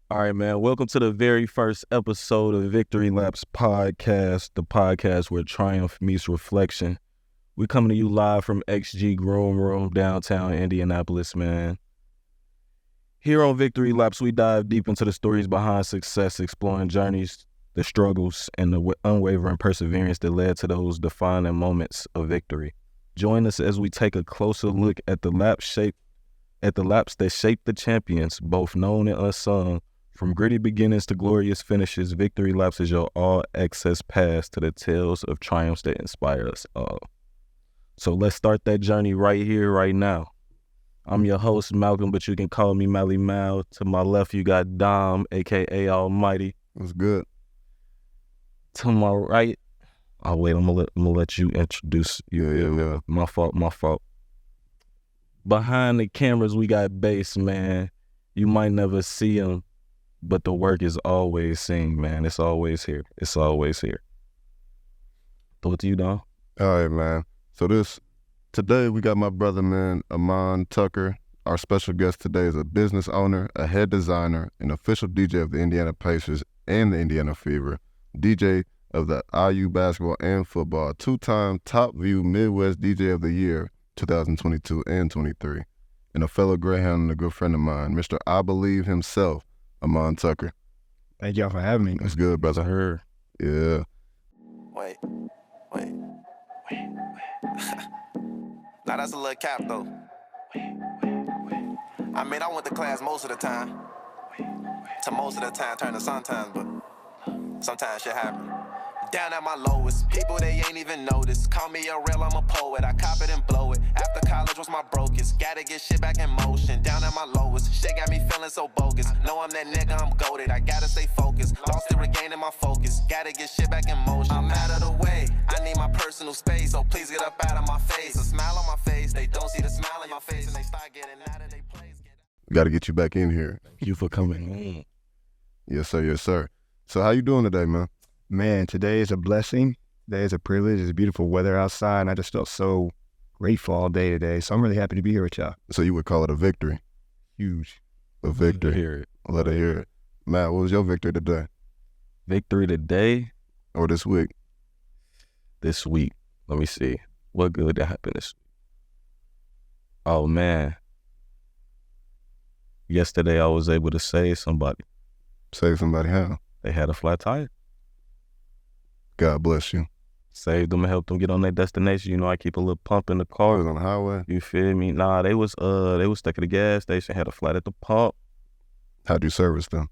All right, man. Welcome to the very first episode of Victory Laps Podcast, the podcast where triumph meets reflection. We're coming to you live from XG Groom Room, downtown Indianapolis, man. Here on Victory Laps, we dive deep into the stories behind success, exploring journeys, the struggles, and the unwavering perseverance that led to those defining moments of victory. Join us as we take a closer look at the laps that shaped the champions, both known and unsung. From gritty beginnings to glorious finishes, Victory Laps is your all-access pass to the tales of triumphs that inspire us all. So let's start that journey right here, right now. I'm your host, Malcolm, but you can call me Mally Mal. To my left, you got Dom, a.k.a. Almighty. What's good? To my right, I'm gonna let you introduce you. Yeah. My fault. Behind the cameras, we got Bass, man. You might never see him, but the work is always seen, man. It's always here. Throw it to you, Dom. All right, man. So today we got my brother, man, Aman Tucker. Our special guest today is a business owner, a head designer, an official DJ of the Indiana Pacers and the Indiana Fever, DJ of the IU basketball and football, two-time Top View Midwest DJ of the Year, 2022 and 23, and a fellow Greyhound and a good friend of mine, Mr. I Believe himself, Aman Tucker. Thank y'all for having me. That's good, brother. Her. Yeah. Wait. Now that's a little cap though. I mean, I went to class most of the time. To most of the time, turn to sometimes, but sometimes shit happen. Down at my lowest, people they ain't even noticed. Call me a real, I'm a poet. I cop it and blow it. After college was my brokest. Gotta get shit back in motion. Down at my lowest, shit got me feeling so bogus. Know I'm that nigga, I'm goated. I gotta stay focused. Lost it, regaining my focus. Gotta get shit back in motion. I'm out of the way. I need my personal space, so please get up out of my face. A smile on my face, they don't see the smile on your face, and they start getting out of their place. Got to get you back in here. Thank you for coming. Yes, sir. Yes, sir. So how you doing today, man? Man, today is a blessing. Today is a privilege. It's beautiful weather outside, and I just felt so grateful all day today. So I'm really happy to be here with y'all. So you would call it a victory? Huge. A victory. Hear it. Let her hear it. Matt, what was your victory today Victory today, or this week? this week. Let me see. What good that happened this week? Oh, man. Yesterday, I was able to save somebody. Save somebody how? They had a flat tire. God bless you. Saved them and helped them get on their destination. You know, I keep a little pump in the I car. was on the highway. You feel me? Nah, they was stuck at the gas station, had a flat at the pump. How'd you service them?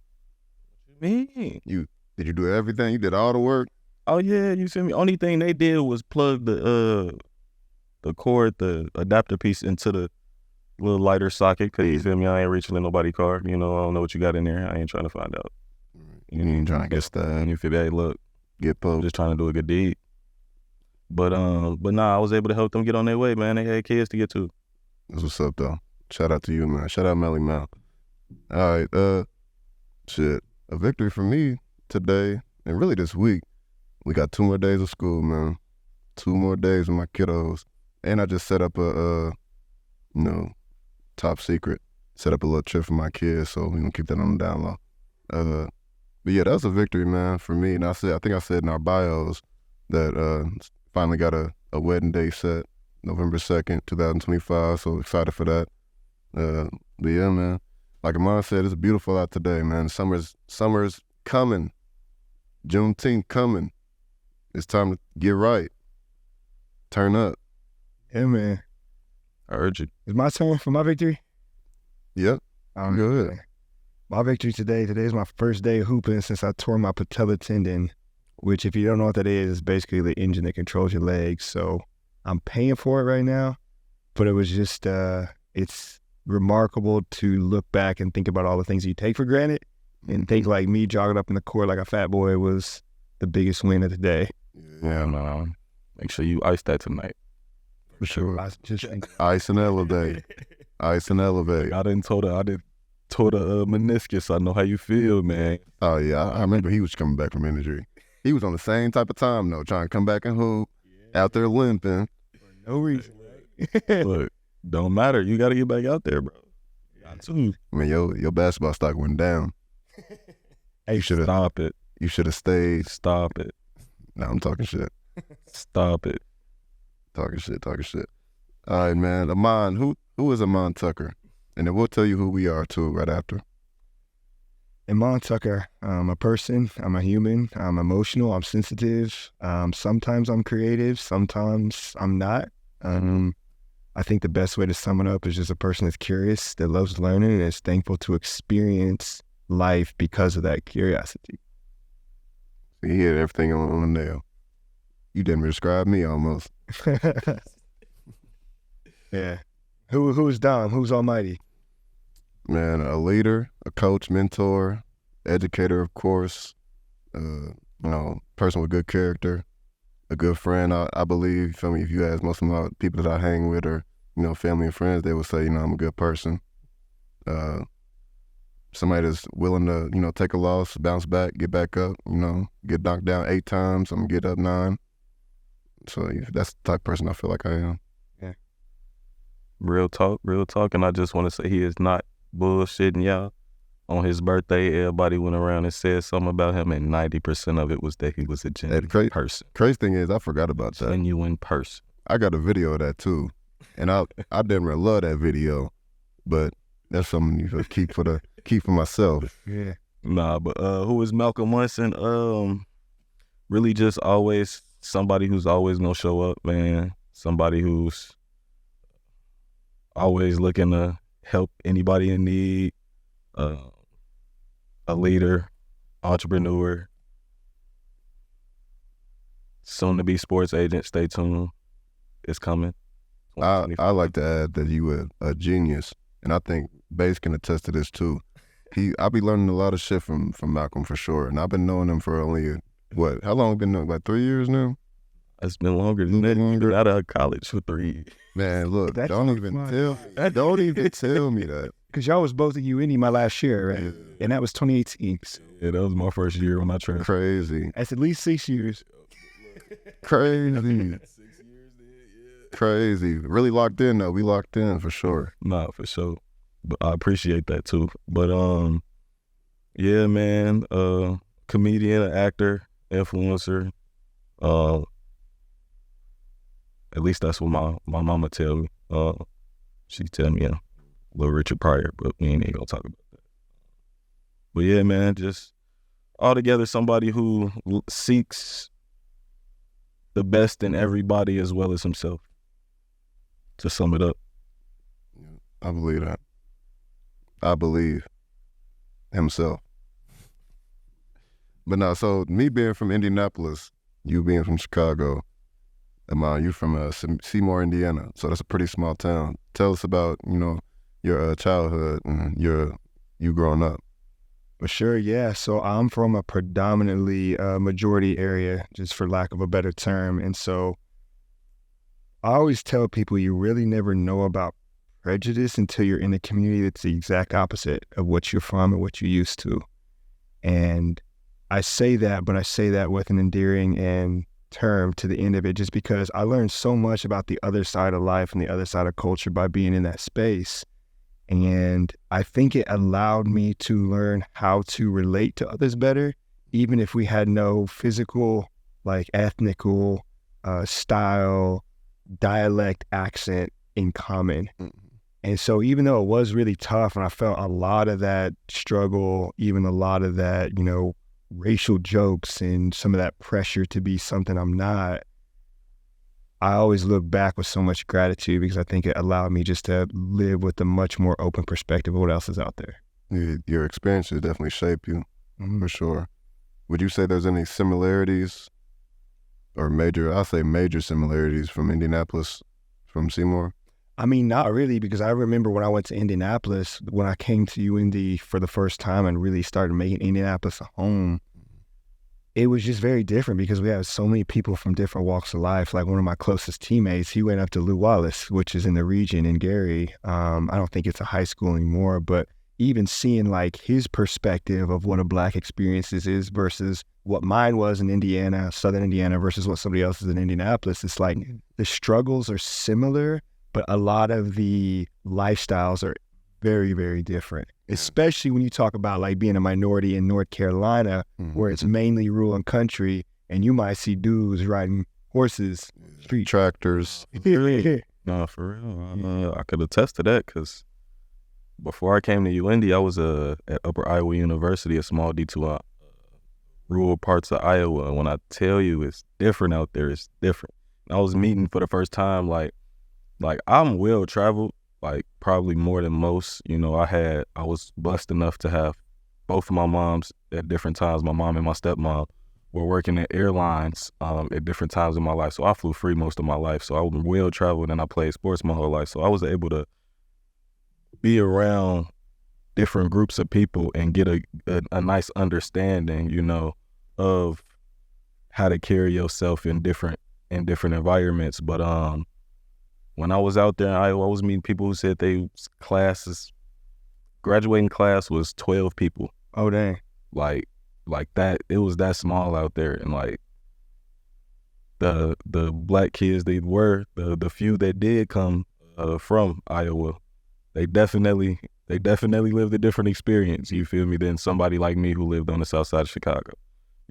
Me? Did you do everything? You did all the work? Oh yeah, you feel me? Only thing they did was plug the cord, the adapter piece into the little lighter socket. Cause you feel me? I ain't reaching in nobody's car. You know, I don't know what you got in there. I ain't trying to find out. You ain't trying to get And you feel me? Hey, look, get I'm poked. just trying to do a good deed. But nah, I was able to help them get on their way, man. They had kids to get to. That's what's up, though. Shout out to you, man. Shout out Melly Mal. All right, shit. A victory for me today, and really this week. We got 2 more days of school, man. 2 more days with my kiddos. And I just set up a, top secret. Set up a little trip for my kids, so we gonna keep that on the down low. But yeah, that was a victory, man, for me. And I think I said in our bios that finally got a wedding day set, November 2nd, 2025. So excited for that. But yeah, man, like Aman said, it's beautiful out today, man. Summer's coming. Juneteenth coming. It's time to get right. Turn up. Yeah, man. I urge you. It's my turn for my victory. Yep. Go ahead. My victory today is my first day of hooping since I tore my patella tendon, which if you don't know what that is basically the engine that controls your legs. So I'm paying for it right now, but it was just, it's remarkable to look back and think about all the things you take for granted and think like me jogging up in the court like a fat boy was the biggest win of the day. Yeah, man. Make sure you ice that tonight. For sure. I just think, Ice and elevate. Ice and elevate. I didn't tore the meniscus. I know how you feel, man. Oh, yeah. I remember he was coming back from injury. He was on the same type of time, though, trying to come back and hoop, out there limping. for no reason, right? Look, don't matter. You got to get back out there, bro. Got to. I mean, your basketball stock went down. Hey, You should have. Stop it. You should have stayed. Stop it. No, I'm talking shit. Stop it. Talking shit. All right, man. Aman, who is Aman Tucker? And then we'll tell you who we are too right after. Iman Tucker, I'm a person, I'm a human, I'm emotional, I'm sensitive. Sometimes I'm creative, sometimes I'm not. I think the best way to sum it up is just a person that's curious, that loves learning, and is thankful to experience life because of that curiosity. You hit everything on the nail. You didn't describe me almost. Yeah. Who's Dom? Who's Almighty? Man, a leader, a coach, mentor, educator, of course. Person with good character, a good friend. I believe. You feel me? If you ask most of my people that I hang with, or family and friends, they would say, I'm a good person. Somebody that's willing to, take a loss, bounce back, get back up. Get knocked down 8 times, I'm gonna get up 9. So that's the type of person I feel like I am. Yeah. Real talk. And I just want to say he is not bullshitting y'all. On his birthday, everybody went around and said something about him, and 90% of it was that he was a genuine person. Crazy thing is, I forgot about that. Genuine person. I got a video of that too, and I didn't really love that video, but that's something you should keep for myself. Yeah. Nah, but who is Malcolm Munson? Really just always somebody who's always gonna show up, man. Somebody who's always looking to help anybody in need. A leader, entrepreneur, soon to be sports agent. Stay tuned. It's coming. I like to add that you a genius, and I think Bass can attest to this too. I be learning a lot of shit from Malcolm for sure, and I've been knowing him for only how long? Have been knowing, like 3 years now. It's been longer than that. You've been out of college for 3 years. Man, look, don't even tell me that. Because y'all was both at UND my last year, right? Yeah. And that was 2018. Yeah, that was my first year when I transferred. Crazy. That's at least 6 years. Crazy. 6 years then, yeah. Crazy. Really locked in though. We locked in for sure. Nah, for sure. But I appreciate that too. But yeah, man. Comedian, actor, influencer. At least that's what my mama tell me. She tell me, Little Richard Pryor, but we ain't even gonna talk about that. But yeah, man, just altogether somebody who seeks the best in everybody as well as himself. To sum it up. I believe that. I believe himself. But no, so me being from Indianapolis, you being from Chicago, Aman, you from Seymour, Indiana. So that's a pretty small town. Tell us about, your childhood and you growing up. For sure, yeah. So I'm from a predominantly majority area, just for lack of a better term. And so I always tell people you really never know about prejudice until you're in a community that's the exact opposite of what you're from and what you're used to. And I say that, but I say that with an endearing term to the end of it, just because I learned so much about the other side of life and the other side of culture by being in that space. And I think it allowed me to learn how to relate to others better, even if we had no physical, like ethnical, style, dialect, accent in common. Mm-hmm. And so even though it was really tough and I felt a lot of that struggle, even a lot of that, racial jokes and some of that pressure to be something I'm not, I always look back with so much gratitude because I think it allowed me just to live with a much more open perspective of what else is out there. Your experiences definitely shape you, for sure. Would you say there's any similarities or major similarities from Indianapolis, from Seymour? I mean, not really, because I remember when I went to Indianapolis, when I came to UND for the first time and really started making Indianapolis a home, it was just very different because we had so many people from different walks of life. Like one of my closest teammates, he went up to Lew Wallace, which is in the region in Gary. I don't think it's a high school anymore, but even seeing like his perspective of what a Black experience is versus what mine was in Indiana, Southern Indiana, versus what somebody else is in Indianapolis, it's like the struggles are similar, but a lot of the lifestyles are very, very different, especially when you talk about like being a minority in North Carolina, where it's mainly rural and country, and you might see dudes riding horses, street tractors. No, for real. I could attest to that because before I came to UIndy, I was at Upper Iowa University, a small detour, rural parts of Iowa. And when I tell you it's different out there, it's different. I was meeting for the first time, like I'm well traveled, like probably more than most. You know, I was blessed enough to have both of my moms at different times. My mom and my stepmom were working at airlines at different times in my life. So I flew free most of my life. So I was well traveled and I played sports my whole life. So I was able to be around different groups of people and get a nice understanding, you know, of how to carry yourself in different environments. But when I was out there in Iowa, I was meeting people who said graduating class was 12 people. Oh, dang. Like that, it was that small out there. And like the black kids, the few that did come from Iowa, they definitely lived a different experience, you feel me, than somebody like me who lived on the south side of Chicago.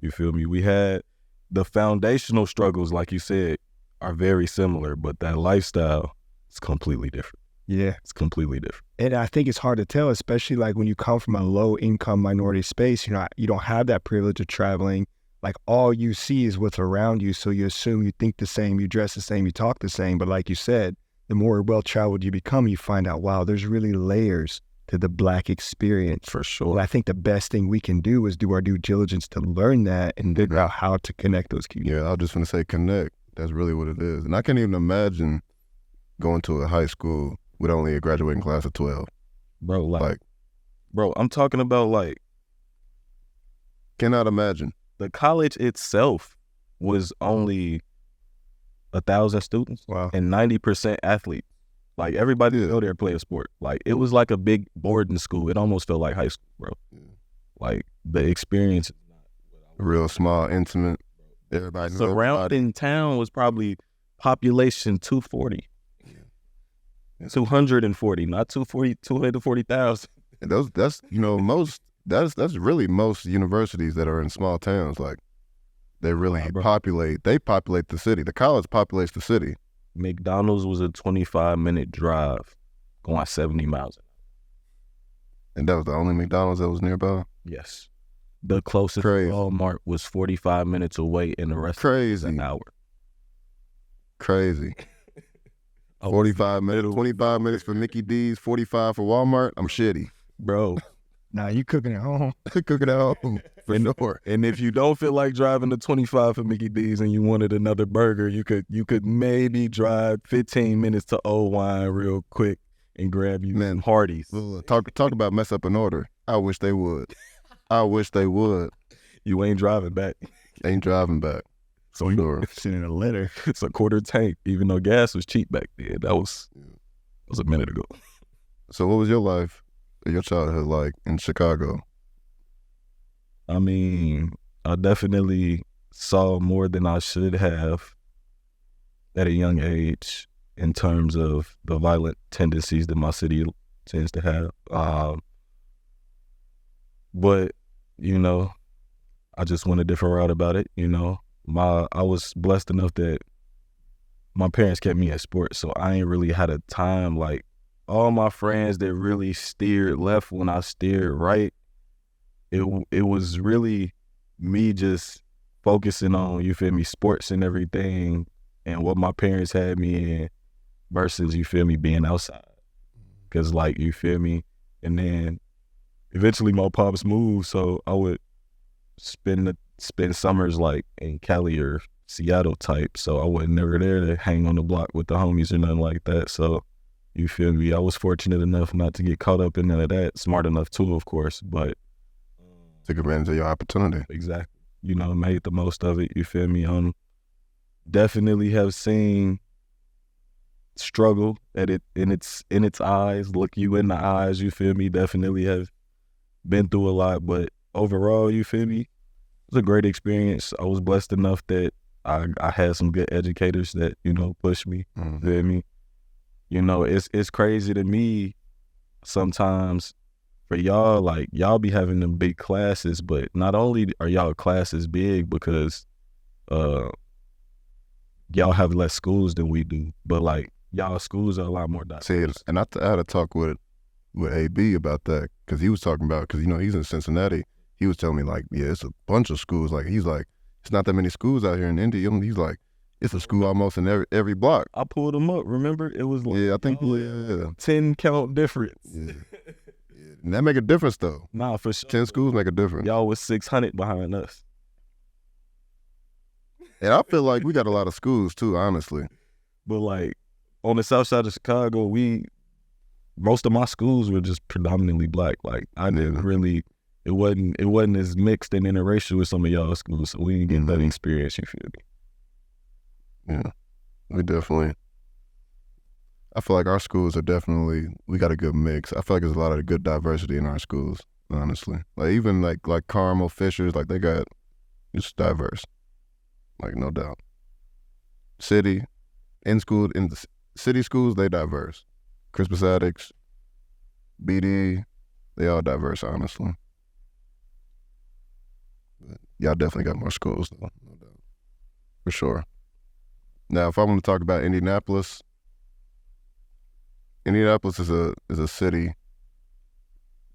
You feel me? We had the foundational struggles, like you said, are very similar, but that lifestyle is completely different. Yeah. It's completely different. And I think it's hard to tell, especially like when you come from a low income minority space, you don't have that privilege of traveling. Like all you see is what's around you. So you assume you think the same, you dress the same, you talk the same. But like you said, the more well-traveled you become, you find out, wow, there's really layers to the Black experience. For sure. Well, I think the best thing we can do is do our due diligence to learn that and figure out how to connect those communities. Yeah, I was just going to say connect. That's really what it is. And I can't even imagine going to a high school with only a graduating class of 12. Bro, I'm talking about like... Cannot imagine. The college itself was only 1,000 students. Wow. And 90% athletes. Like everybody would go there and play a sport. Like it was like a big boarding school. It almost felt like high school, bro. Yeah. Like the experience. Real small, intimate. Everybody knew surrounding town was probably population 240. Yeah. 240, not 240,000. That's most. That's really most universities that are in small towns. Like they really populate. They populate the city. The college populates the city. McDonald's was a 25-minute drive, going 70 miles an hour. And that was the only McDonald's that was nearby? Yes. The closest Walmart was 45 minutes away, and the rest was an hour. Crazy. 45 minutes, 25 minutes for Mickey D's, 45 for Walmart. I'm shitty. Bro. Nah, you cooking at home. Cooking at home. For sure. And if you don't feel like driving the 25 for Mickey D's and you wanted another burger, you could maybe drive 15 minutes to Old Wine real quick and grab you some Hardee's. Talk about mess up an order. I wish they would. I wish they would. You ain't driving back. Ain't driving back. So sure. Sitting in a litter. It's a quarter tank, even though gas was cheap back then. That was a minute ago. So what was your life, your childhood like in Chicago? I mean, I definitely saw more than I should have at a young age in terms of the violent tendencies that my city tends to have. But, I just went a different route about it, I was blessed enough that my parents kept me at sports, so I ain't really had a time. Like, all my friends that really steered left when I steered right, it was really me just focusing on, you feel me, sports and everything and what my parents had me in versus, you feel me, being outside. Because, like, you feel me, and then eventually my pops moved, so I would spend summers like in Cali or Seattle type, so I wasn't never there to hang on the block with the homies or nothing like that. So you feel me, I was fortunate enough not to get caught up in none of that, smart enough too, of course, but took advantage of your opportunity. Exactly. Made the most of it, you feel me. Definitely have seen struggle at it in its eyes, look you in the eyes, you feel me, definitely have been through a lot, but overall, you feel me, it was a great experience. I was blessed enough that I had some good educators that, pushed me, you feel me. It's crazy to me sometimes for y'all, like y'all be having them big classes, but not only are y'all classes big because y'all have less schools than we do, but like y'all schools are a lot more diverse. See, and I had a talk with AB about that, because he was talking about, because he's in Cincinnati. He was telling me like, yeah, it's a bunch of schools. Like he's like, it's not that many schools out here in Indy. He's like, it's a school almost in every block. I pulled them up. Remember, it was like, yeah, I think 10 count difference. Yeah. And that make a difference though. Nah, for sure. 10 schools make a difference. Y'all was 600 behind us. And I feel like we got a lot of schools too, honestly. But like on the south side of Chicago, most of my schools were just predominantly black. Like I didn't really, it wasn't as mixed and interracial as some of y'all schools, so we didn't get that experience, you feel me? Yeah, we definitely, I feel like our schools are definitely, we got a good mix. I feel like there's a lot of good diversity in our schools, honestly. Like even like Carmel, Fishers, like they got, it's diverse. Like no doubt. In the city schools, they diverse. Crispus Attucks, BD, they all diverse, honestly. But y'all definitely got more schools though, no doubt. For sure. Now, if I want to talk about Indianapolis is a city.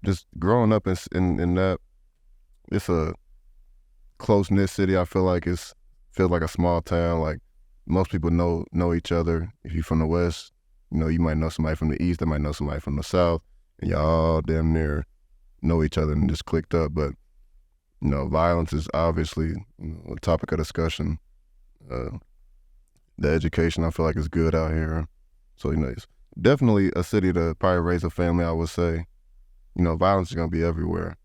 Just growing up in that, it's a close-knit city. I feel like feels like a small town. Like most people know each other. If you're from the West, you might know somebody from the East, that might know somebody from the South, and y'all all damn near know each other and just clicked up. But violence is obviously a topic of discussion. The education, I feel like, is good out here. So, it's definitely a city to probably raise a family, I would say. Violence is going to be everywhere.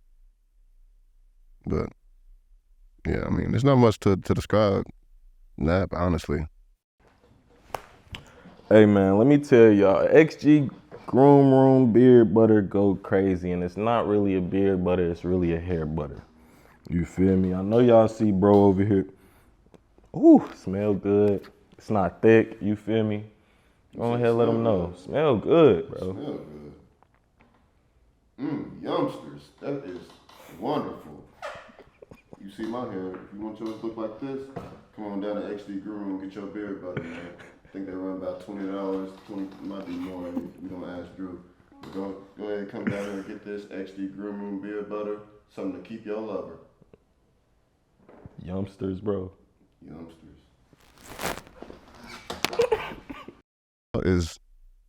But, yeah, I mean, there's not much to describe Nap, honestly. Hey, man, let me tell y'all, XG Groom Room beard butter go crazy, and it's not really a beard butter, it's really a hair butter. You feel me? I know y'all see bro over here. Ooh, smell good. It's not thick, you feel me? Go ahead and let them know. Smell good, bro. Smell good. Youngsters, that is wonderful. You see my hair, if you want yours to look like this, come on down to XD Groom and get your beard butter, man. I think they run about $20, might be more if you don't ask Drew. But go ahead and come down here and get this XD Groom Room beard butter, something to keep your lover. Youngsters, bro. Youngsters.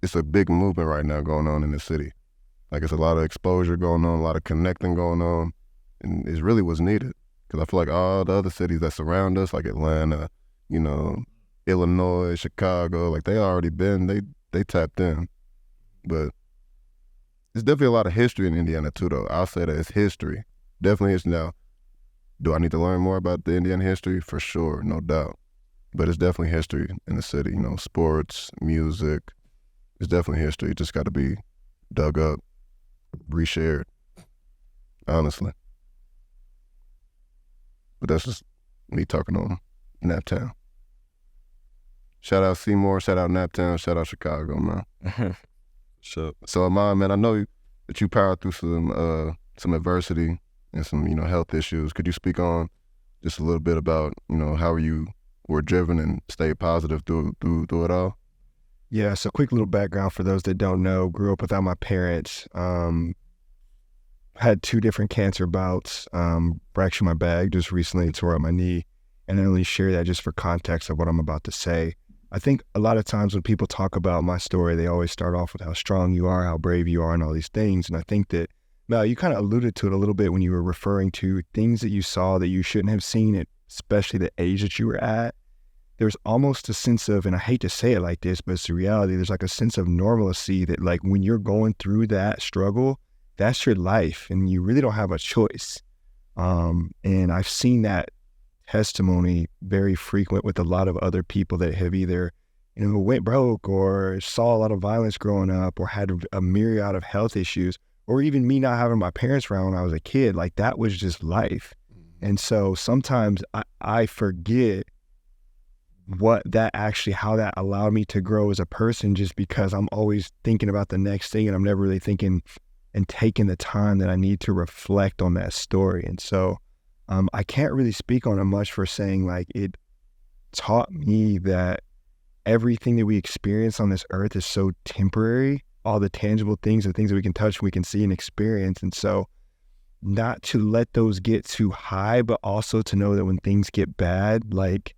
It's a big movement right now going on in the city. Like it's a lot of exposure going on, a lot of connecting going on, and it's really what's needed. Because I feel like all the other cities that surround us, like Atlanta, Illinois, Chicago, like they already been, they tapped in. But there's definitely a lot of history in Indiana too, though. I'll say that it's history. Definitely is now. Do I need to learn more about the Indiana history? For sure, no doubt. But it's definitely history in the city, sports, music. It's definitely history. It just got to be dug up, reshared, honestly. But that's just me talking on Naptown. Shout out Seymour, shout out Naptown, shout out Chicago, man. So Aman, man, I know that you powered through some adversity and some, health issues. Could you speak on just a little bit about, how you were driven and stayed positive through it all? Yeah, so quick little background for those that don't know. Grew up without my parents. Had 2 different cancer bouts. Fractured my back just recently, tore up my knee. And I only share that just for context of what I'm about to say. I think a lot of times when people talk about my story, they always start off with how strong you are, how brave you are, and all these things. And I think that, Mel, you kind of alluded to it a little bit when you were referring to things that you saw that you shouldn't have seen, at especially the age that you were at. There's almost a sense of, and I hate to say it like this, but it's the reality, there's like a sense of normalcy that like when you're going through that struggle, that's your life and you really don't have a choice. And I've seen that testimony very frequent with a lot of other people that have either, went broke or saw a lot of violence growing up or had a myriad of health issues, or even me not having my parents around when I was a kid. Like that was just life. And so sometimes I forget how that allowed me to grow as a person, just because I'm always thinking about the next thing and I'm never really thinking and taking the time that I need to reflect on that story. And so I can't really speak on it much for saying like it taught me that everything that we experience on this earth is so temporary. All the tangible things, the things that we can touch, we can see and experience. And so not to let those get too high, but also to know that when things get bad, like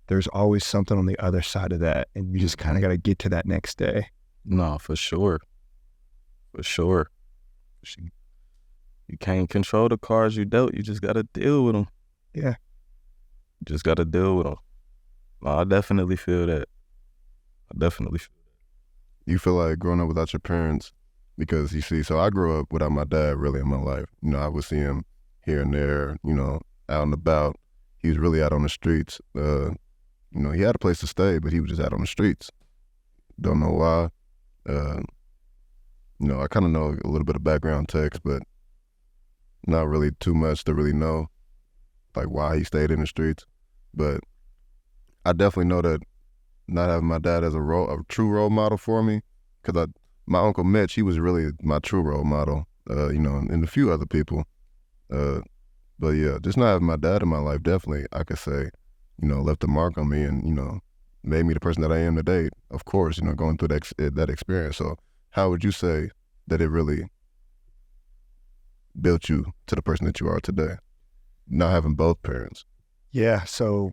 there's always something on the other side of that. And you just kind of got to get to that next day. No, for sure. For sure. You can't control the cards you dealt. You just got to deal with them. Yeah. You just got to deal with them. No, I definitely feel that. You feel like growing up without your parents, because you see, so I grew up without my dad really in my life. You know, I would see him here and there, you know, out and about. He was really out on the streets. You know, he had a place to stay, but he was just out on the streets. Don't know why. You know, I kind of know a little bit of background text, but not really too much to really know, like, why he stayed in the streets. But I definitely know that not having my dad as a true role model for me, because my Uncle Mitch, he was really my true role model, you know, and a few other people. But yeah, just not having my dad in my life, definitely, I could say, you know, left a mark on me and, you know, made me the person that I am today, of course, you know, going through that experience. So how would you say that it really built you to the person that you are today, not having both parents? Yeah, so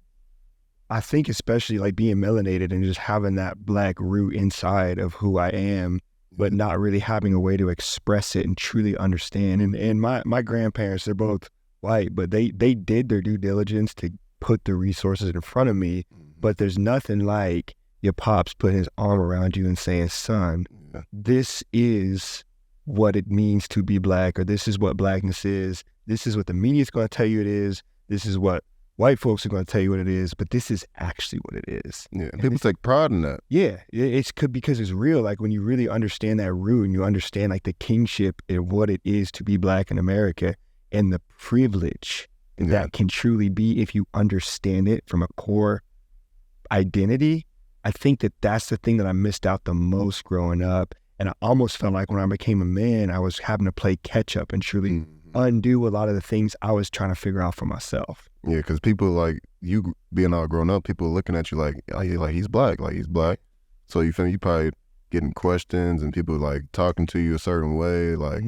I think especially like being melanated and just having that Black root inside of who I am, but not really having a way to express it and truly understand. And my grandparents, they're both white, but they did their due diligence to put the resources in front of me. But there's nothing like your pops putting his arm around you and saying, son, this is what it means to be Black, or this is what Blackness is. This is what the media's going to tell you it is. This is what white folks are going to tell you what it is, but this is actually what it is. Yeah, and people take pride in that. Yeah, it's because it's real. Like when you really understand that root and you understand like the kingship and what it is to be Black in America and the privilege that can truly be if you understand it from a core identity. I think that that's the thing that I missed out the most growing up. And I almost felt like when I became a man, I was having to play catch up and truly undo a lot of the things I was trying to figure out for myself. Yeah, because people like you being all grown up, people looking at you like, oh, yeah, like he's Black. So you feel you probably getting questions and people like talking to you a certain way. Like,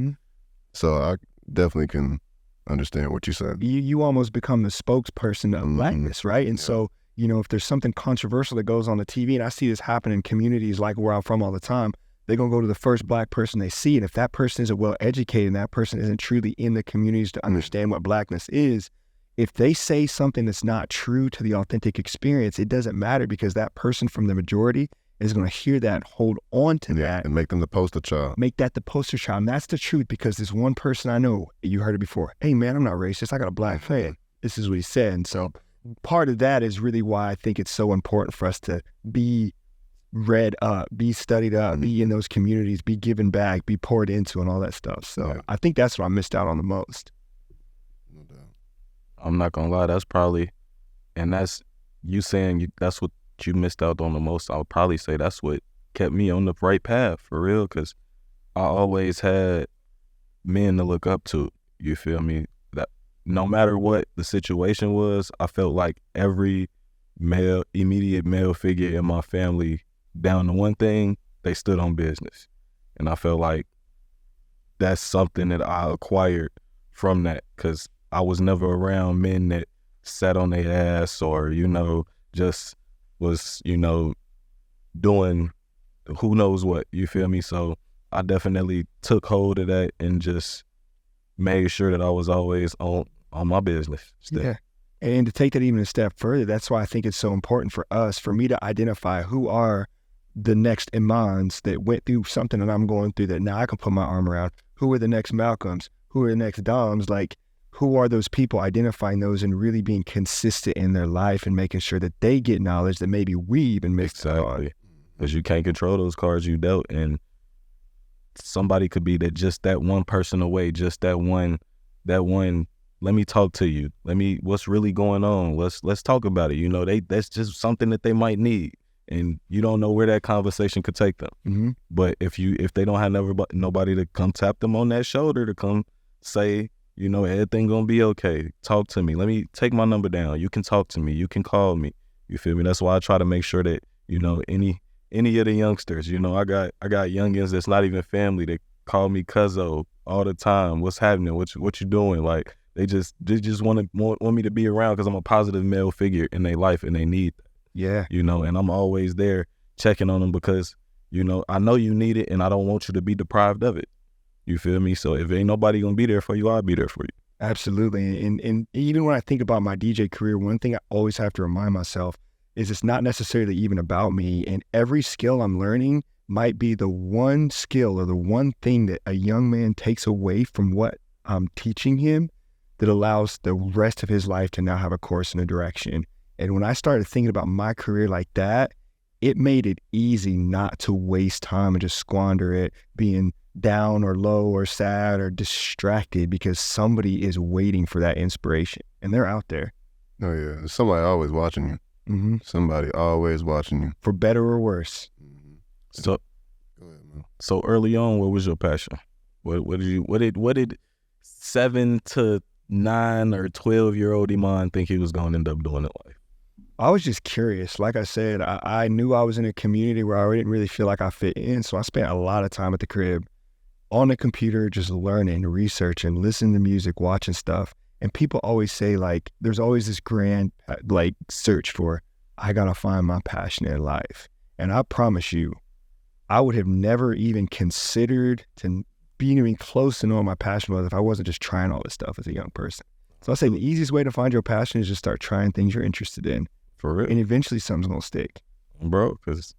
so I definitely can understand what you said. You almost become the spokesperson of Blackness, right? And so, you know, if there's something controversial that goes on the TV, and I see this happen in communities like where I'm from all the time, they're going to go to the first Black person they see. And if that person isn't well educated and that person isn't truly in the communities to understand what Blackness is, if they say something that's not true to the authentic experience, it doesn't matter because that person from the majority is going to hear that and hold on to that. And make them the poster child. Make that the poster child. And that's the truth, because this one person I know, you heard it before, hey man, I'm not racist. I got a Black fan. This is what he said. And so part of that is really why I think it's so important for us to be read up, be studied up, be in those communities, be given back, be poured into and all that stuff. So I think that's what I missed out on the most. No doubt. I'm not gonna lie, that's probably, and that's you saying that's what you missed out on the most. I would probably say that's what kept me on the right path for real, because I always had men to look up to. You feel me? That no matter what the situation was, I felt like every immediate male figure in my family, down to one thing, they stood on business. And I felt like that's something that I acquired from that, because I was never around men that sat on their ass or, you know, just was, you know, doing who knows what, you feel me? So I definitely took hold of that and just made sure that I was always on my business still. Yeah. And to take that even a step further, that's why I think it's so important for us, for me to identify who are the next Imans that went through something that I'm going through that now I can put my arm around. Who are the next Malcolms? Who are the next Doms? Like, who are those people, identifying those and really being consistent in their life and making sure that they get knowledge that maybe we even missed out on. Because you can't control those cards you dealt, and somebody could be that one person away, just that one let me talk to you. What's really going on? Let's talk about it. You know, that's just something that they might need. And you don't know where that conversation could take them. Mm-hmm. But if they don't have nobody to come tap them on that shoulder to come say, you know, everything gonna be okay. Talk to me. Let me take my number down. You can talk to me. You can call me. You feel me? That's why I try to make sure that, you know, any of the youngsters, you know, I got youngins that's not even family that call me cuzzo all the time. What's happening? What you doing? Like they just want me to be around because I'm a positive male figure in their life and they need that. Yeah. You know, and I'm always there checking on them because, you know, I know you need it and I don't want you to be deprived of it. You feel me? So if ain't nobody gonna be there for you, I'll be there for you. Absolutely. And even when I think about my DJ career, one thing I always have to remind myself is it's not necessarily even about me. And every skill I'm learning might be the one skill or the one thing that a young man takes away from what I'm teaching him that allows the rest of his life to now have a course and a direction. And when I started thinking about my career like that, it made it easy not to waste time and just squander it being down or low or sad or distracted because somebody is waiting for that inspiration and they're out there. Oh yeah, there's somebody always watching you. Mm-hmm. Somebody always watching you. For better or worse. Mm-hmm. So, Go ahead, man. so early on, what was your passion? What did 7 to 9 or 12-year-old Iman think he was going to end up doing in life? I was just curious. Like I said, I knew I was in a community where I didn't really feel like I fit in. So I spent a lot of time at the crib on the computer, just learning, researching, listening to music, watching stuff. And people always say, like, there's always this grand, like, search for, I got to find my passion in life. And I promise you, I would have never even considered to being even close to knowing my passion was if I wasn't just trying all this stuff as a young person. So I say the easiest way to find your passion is just start trying things you're interested in. For real? And eventually something's going to stick. Bro, because,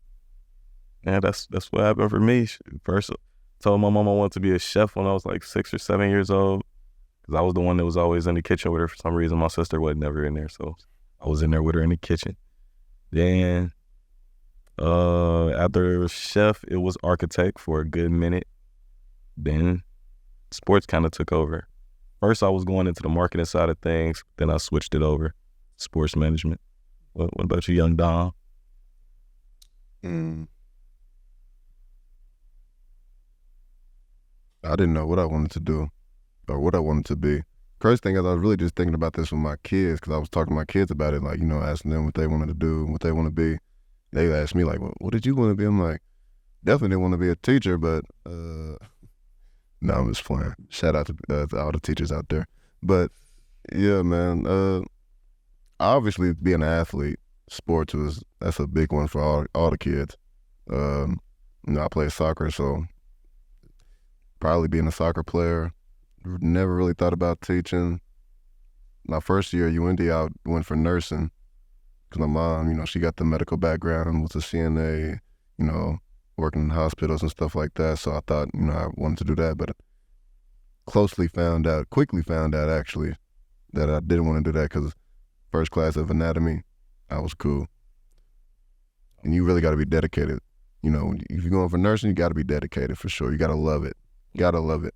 man, that's what happened for me. First, I told my mom I wanted to be a chef when I was like 6 or 7 years old because I was the one that was always in the kitchen with her. For some reason, my sister wasn't never in there, so I was in there with her in the kitchen. Then after chef, it was architect for a good minute. Then sports kind of took over. First, I was going into the marketing side of things. Then I switched it over, sports management. What about you, young Dom? I didn't know what I wanted to do or what I wanted to be. Crazy thing is I was really just thinking about this with my kids because I was talking to my kids about it, like, you know, asking them what they wanted to do, what they want to be. They asked me, like, what did you want to be? I'm like, definitely didn't want to be a teacher, but no, I'm just playing. Shout out to all the teachers out there. But, yeah, man, obviously being an athlete, sports that's a big one for all the kids. You know, I play soccer, so probably being a soccer player. Never really thought about teaching. My first year at UND, I went for nursing because my mom, you know, she got the medical background, was a CNA, you know, working in hospitals and stuff like that. So I thought, you know, I wanted to do that, but quickly found out actually that I didn't want to do that because first class of anatomy, I was cool. And you really got to be dedicated. You know, if you're going for nursing, you got to be dedicated for sure. You got to love it. Gotta love it.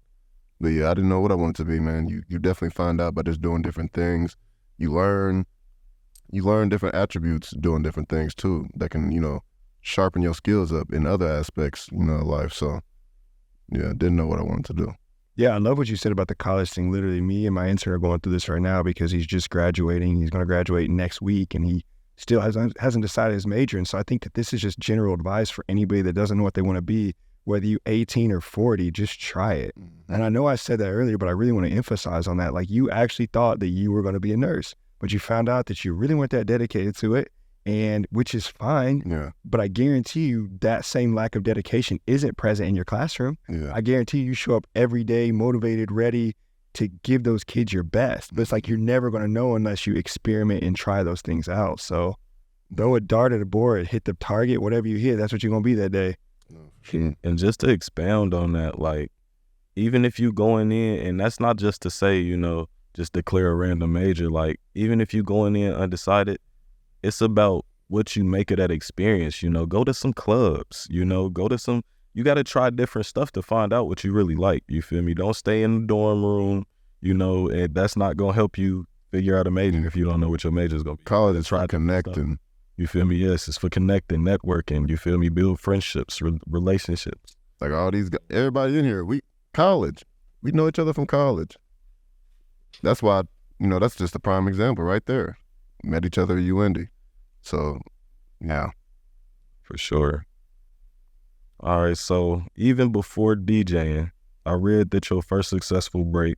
But yeah, I didn't know what I wanted to be, man. You definitely find out by just doing different things. You learn different attributes doing different things too that can, you know, sharpen your skills up in other aspects, you know, of life. So yeah, I didn't know what I wanted to do. Yeah, I love what you said about the college thing. Literally, me and my intern are going through this right now because he's just graduating. He's going to graduate next week, and he still hasn't decided his major. And so I think that this is just general advice for anybody that doesn't know what they want to be. Whether you 18 or 40, just try it. Mm-hmm. And I know I said that earlier, but I really want to emphasize on that. Like, you actually thought that you were going to be a nurse, but you found out that you really weren't that dedicated to it, and which is fine. Yeah. But I guarantee you that same lack of dedication isn't present in your classroom. Yeah. I guarantee you show up every day motivated, ready to give those kids your best. But it's like you're never going to know unless you experiment and try those things out. So throw a dart at a board, hit the target, whatever you hit, that's what you're going to be that day. And just to expound on that, like, even if you going in, and that's not just to say, you know, just declare a random major, like, even if you going in undecided, it's about what you make of that experience, you know. Go to some clubs, you know, you got to try different stuff to find out what you really like, you feel me? Don't stay in the dorm room, you know, and that's not gonna help you figure out a major if you don't know what your major is gonna be. College is for connecting. You feel me? Yes, it's for connecting, networking. You feel me? Build friendships, relationships. Like all these guys, everybody in here, we know each other from college. That's why, you know, that's just a prime example right there. Met each other at UIndy. So, yeah. For sure. All right, so even before DJing, I read that your first successful break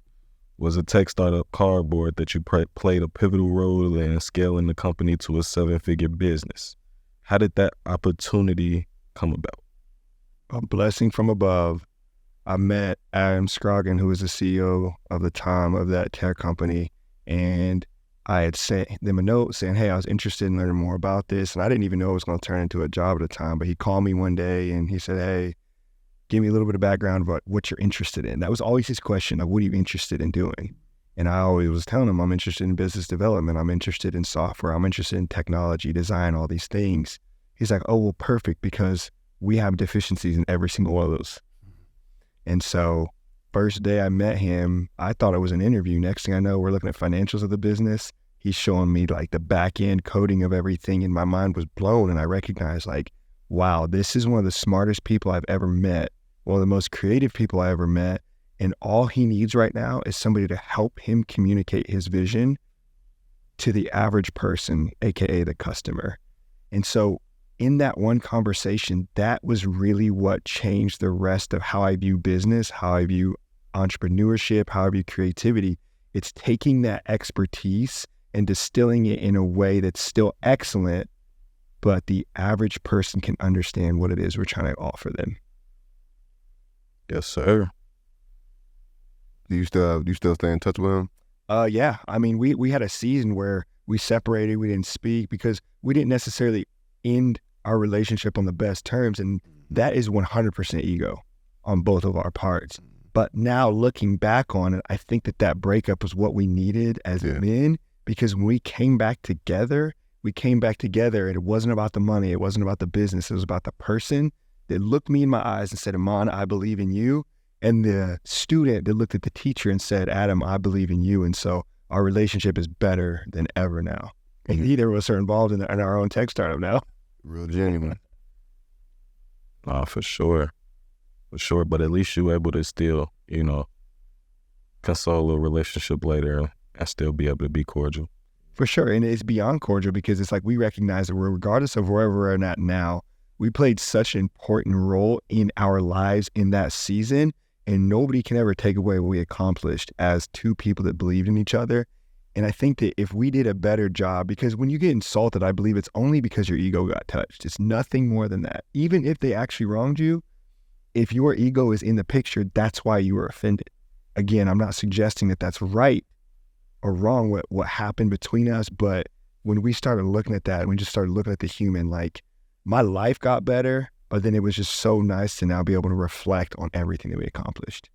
was a tech startup, Cardboard, that you played a pivotal role in scaling the company to a 7-figure business. How did that opportunity come about? A blessing from above. I met Adam Scroggin, who was the CEO of the time of that tech company, and I had sent them a note saying, hey, I was interested in learning more about this, and I didn't even know it was going to turn into a job at the time, but he called me one day and he said, hey, give me a little bit of background about what you're interested in. That was always his question, like, what are you interested in doing? And I always was telling him, I'm interested in business development, I'm interested in software, I'm interested in technology, design, all these things. He's like, oh, well, perfect, because we have deficiencies in every single one of those. And so first day I met him, I thought it was an interview. Next thing I know, we're looking at financials of the business. He's showing me like the back end coding of everything, and my mind was blown. And I recognized like, wow, this is one of the smartest people I've ever met, one of the most creative people I ever met. And all he needs right now is somebody to help him communicate his vision to the average person, AKA the customer. And so in that one conversation, that was really what changed the rest of how I view business, how I view entrepreneurship, how I view creativity. It's taking that expertise and distilling it in a way that's still excellent, but the average person can understand what it is we're trying to offer them. Yes, sir. Do you still stay in touch with him? Yeah. I mean, we had a season where we separated, we didn't speak because we didn't necessarily end our relationship on the best terms. And that is 100% ego on both of our parts. But now looking back on it, I think that breakup was what we needed as men, because when we came back together, and it wasn't about the money. It wasn't about the business. It was about the person that looked me in my eyes and said, Aman, I believe in you. And the student that looked at the teacher and said, Adam, I believe in you. And so our relationship is better than ever now. And neither of us are involved in our own tech startup now. Real genuine. For sure. For sure. But at least you were able to still, you know, console a relationship later and still be able to be cordial. For sure. And it's beyond cordial because it's like we recognize that regardless of wherever we're at now, we played such an important role in our lives in that season, and nobody can ever take away what we accomplished as two people that believed in each other. And I think that if we did a better job, because when you get insulted, I believe it's only because your ego got touched. It's nothing more than that. Even if they actually wronged you, if your ego is in the picture, that's why you were offended. Again, I'm not suggesting that that's right or wrong what happened between us, but when we started looking at that, we just started looking at the human, like my life got better, but then it was just so nice to now be able to reflect on everything that we accomplished.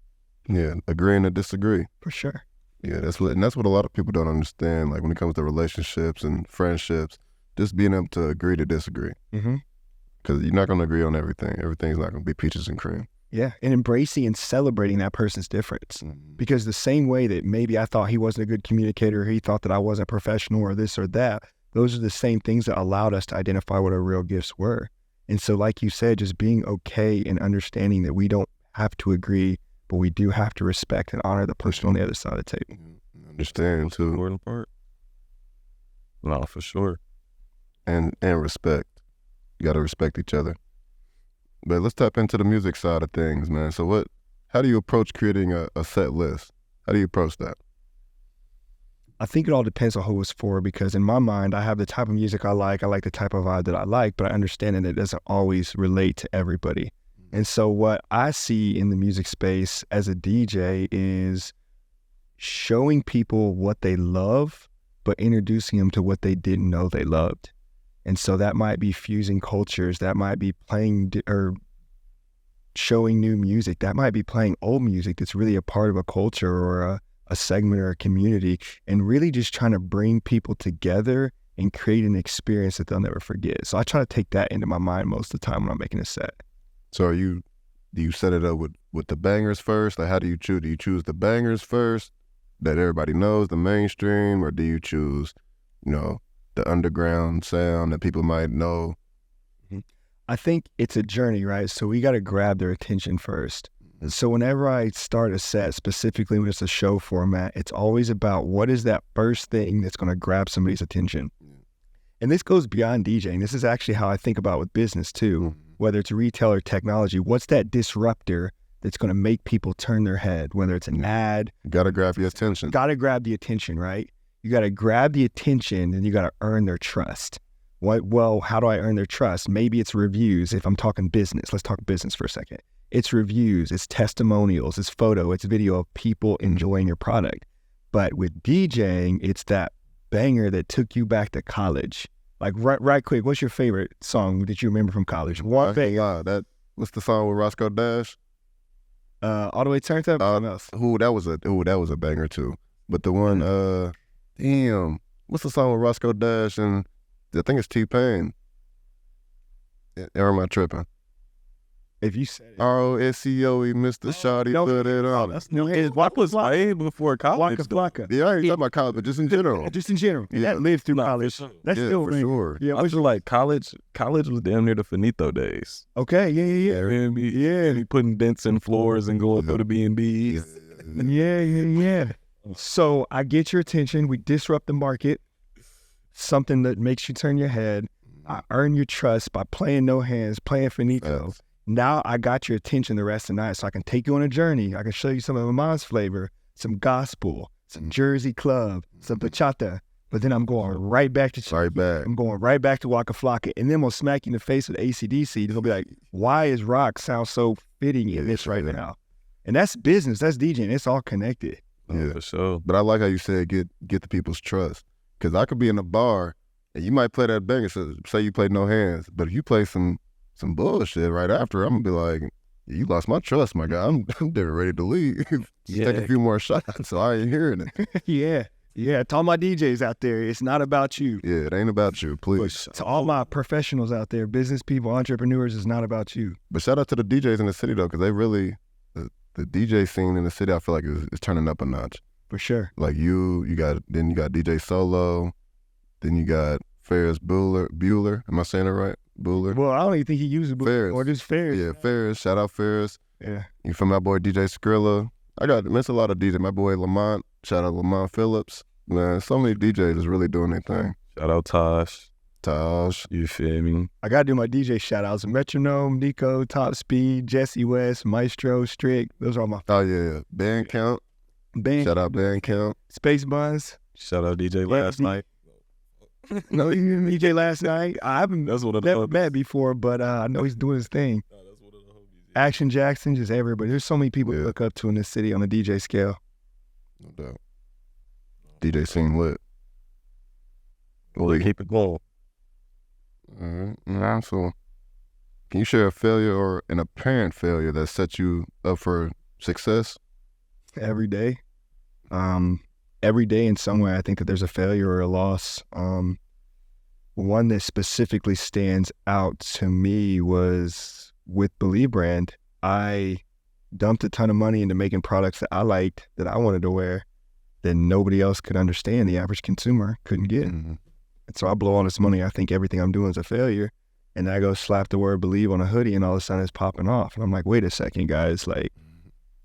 Yeah, agreeing to disagree. For sure. Yeah, that's what a lot of people don't understand. Like when it comes to relationships and friendships, just being able to agree to disagree. Because you're not going to agree on everything. Everything's not going to be peaches and cream. Yeah, and embracing and celebrating that person's difference. Because the same way that maybe I thought he wasn't a good communicator, he thought that I wasn't professional or this or that, those are the same things that allowed us to identify what our real gifts were. And so like you said, just being okay and understanding that we don't have to agree, but we do have to respect and honor the person on the other side of the table. Understand too. Important part. No, for sure. And respect. You got to respect each other. But let's tap into the music side of things, man. So how do you approach creating a set list? How do you approach that? I think it all depends on who it's for, because in my mind, I have the type of music I like the type of vibe that I like, but I understand that it doesn't always relate to everybody. And so what I see in the music space as a DJ is showing people what they love, but introducing them to what they didn't know they loved. And so that might be fusing cultures, that might be playing or showing new music, that might be playing old music that's really a part of a culture or a segment or a community, and really just trying to bring people together and create an experience that they'll never forget. So I try to take that into my mind most of the time when I'm making a set. So do you set it up with the bangers first? Like how do you choose? Do you choose the bangers first? that everybody knows, the mainstream, or do you choose, the underground sound that people might know? I think it's a journey, right? So we got to grab their attention first. And so whenever I start a set, specifically when it's a show format, it's always about what is that first thing that's going to grab somebody's attention. And this goes beyond DJing. This is actually how I think about with business too, whether it's retail or technology. What's that disruptor that's going to make people turn their head, whether it's an ad? Got to grab your attention. Got to grab the attention, right? You got to grab the attention and you got to earn their trust. Well, how do I earn their trust? Maybe it's reviews. If I'm talking business, let's talk business for a second. It's reviews, it's testimonials, it's photo, it's video of people enjoying your product. But with DJing, it's that banger that took you back to college. Like right quick, what's your favorite song that you remember from college? One thing, what's the song with Roscoe Dash? All the Way Turned Up? That was a banger too. But the one, what's the song with Roscoe Dash and I think it's T-Pain? Or am I tripping? If you said it. ROSCOE, Mr. Shawty, put it on. That's no. What was way before college? Flocka. Yeah, I ain't talking about college, but just in general. Just in general. Yeah. That lived through college. For sure. That's still for sure. Yeah, I feel like college was damn near the finito days. Okay, yeah. Be putting dents in floors and going through the B&Bs. Yeah. So I get your attention. We disrupt the market. Something that makes you turn your head. I earn your trust by playing no hands, playing finito. Yes. Now I got your attention the rest of the night, so I can take you on a journey. I can show you some of Aman's flavor, some gospel, some Jersey club, some bachata. But then I'm going right back to Right back. I'm going right back to Waka Flocka, and then we'll smack you in the face with AC/DC. They'll be like, "Why is rock sound so fitting in this right now?" And that's business. That's DJing. It's all connected. Yeah, for sure. But I like how you said get the people's trust, because I could be in a bar and you might play that banger. So say you play no hands, but if you play some bullshit right after, I'm gonna be like, you lost my trust, my guy. I'm there ready to leave. Just take a few more shots, so I ain't hearing it. Yeah. To all my DJs out there, it's not about you. Yeah, it ain't about you, please. To all my professionals out there, business people, entrepreneurs, it's not about you. But shout out to the DJs in the city though, because they really the DJ scene in the city, I feel like is turning up a notch. For sure. Like you got DJ Solo, then you got Ferris Bueller. Am I saying it right? Bueller. Well, I don't even think he uses Ferris. Or just Ferris. Yeah, Ferris. Shout out Ferris. Yeah. You from my boy DJ Skrilla. It's a lot of DJs. My boy Lamont. Shout out Lamont Phillips. Man, so many DJs is really doing their thing. Shout out Taj. You feel me? I gotta do my DJ shout outs. Metronome, Nico, Top Speed, Jesse West, Maestro, Strick. Those are all my Oh yeah. Band Count. Shout out Band Count. Space Buns. Shout out DJ Last Night. No, DJ Last Night. I haven't never met before, but I know he's doing his thing. That's one of the homies. Action Jackson, just everybody. There's so many people to look up to in this city on the DJ scale. No doubt. DJ scene lit. Well, keep it going. All right. So, can you share a failure or an apparent failure that set you up for success? Every day. Every day in some way, I think that there's a failure or a loss. One that specifically stands out to me was with Believe brand. I dumped a ton of money into making products that I liked, that I wanted to wear, that nobody else could understand, the average consumer couldn't get. Mm-hmm. And so I blow all this money. I think everything I'm doing is a failure. And I go slap the word Believe on a hoodie, and all of a sudden it's popping off. And I'm like, wait a second, guys. Like,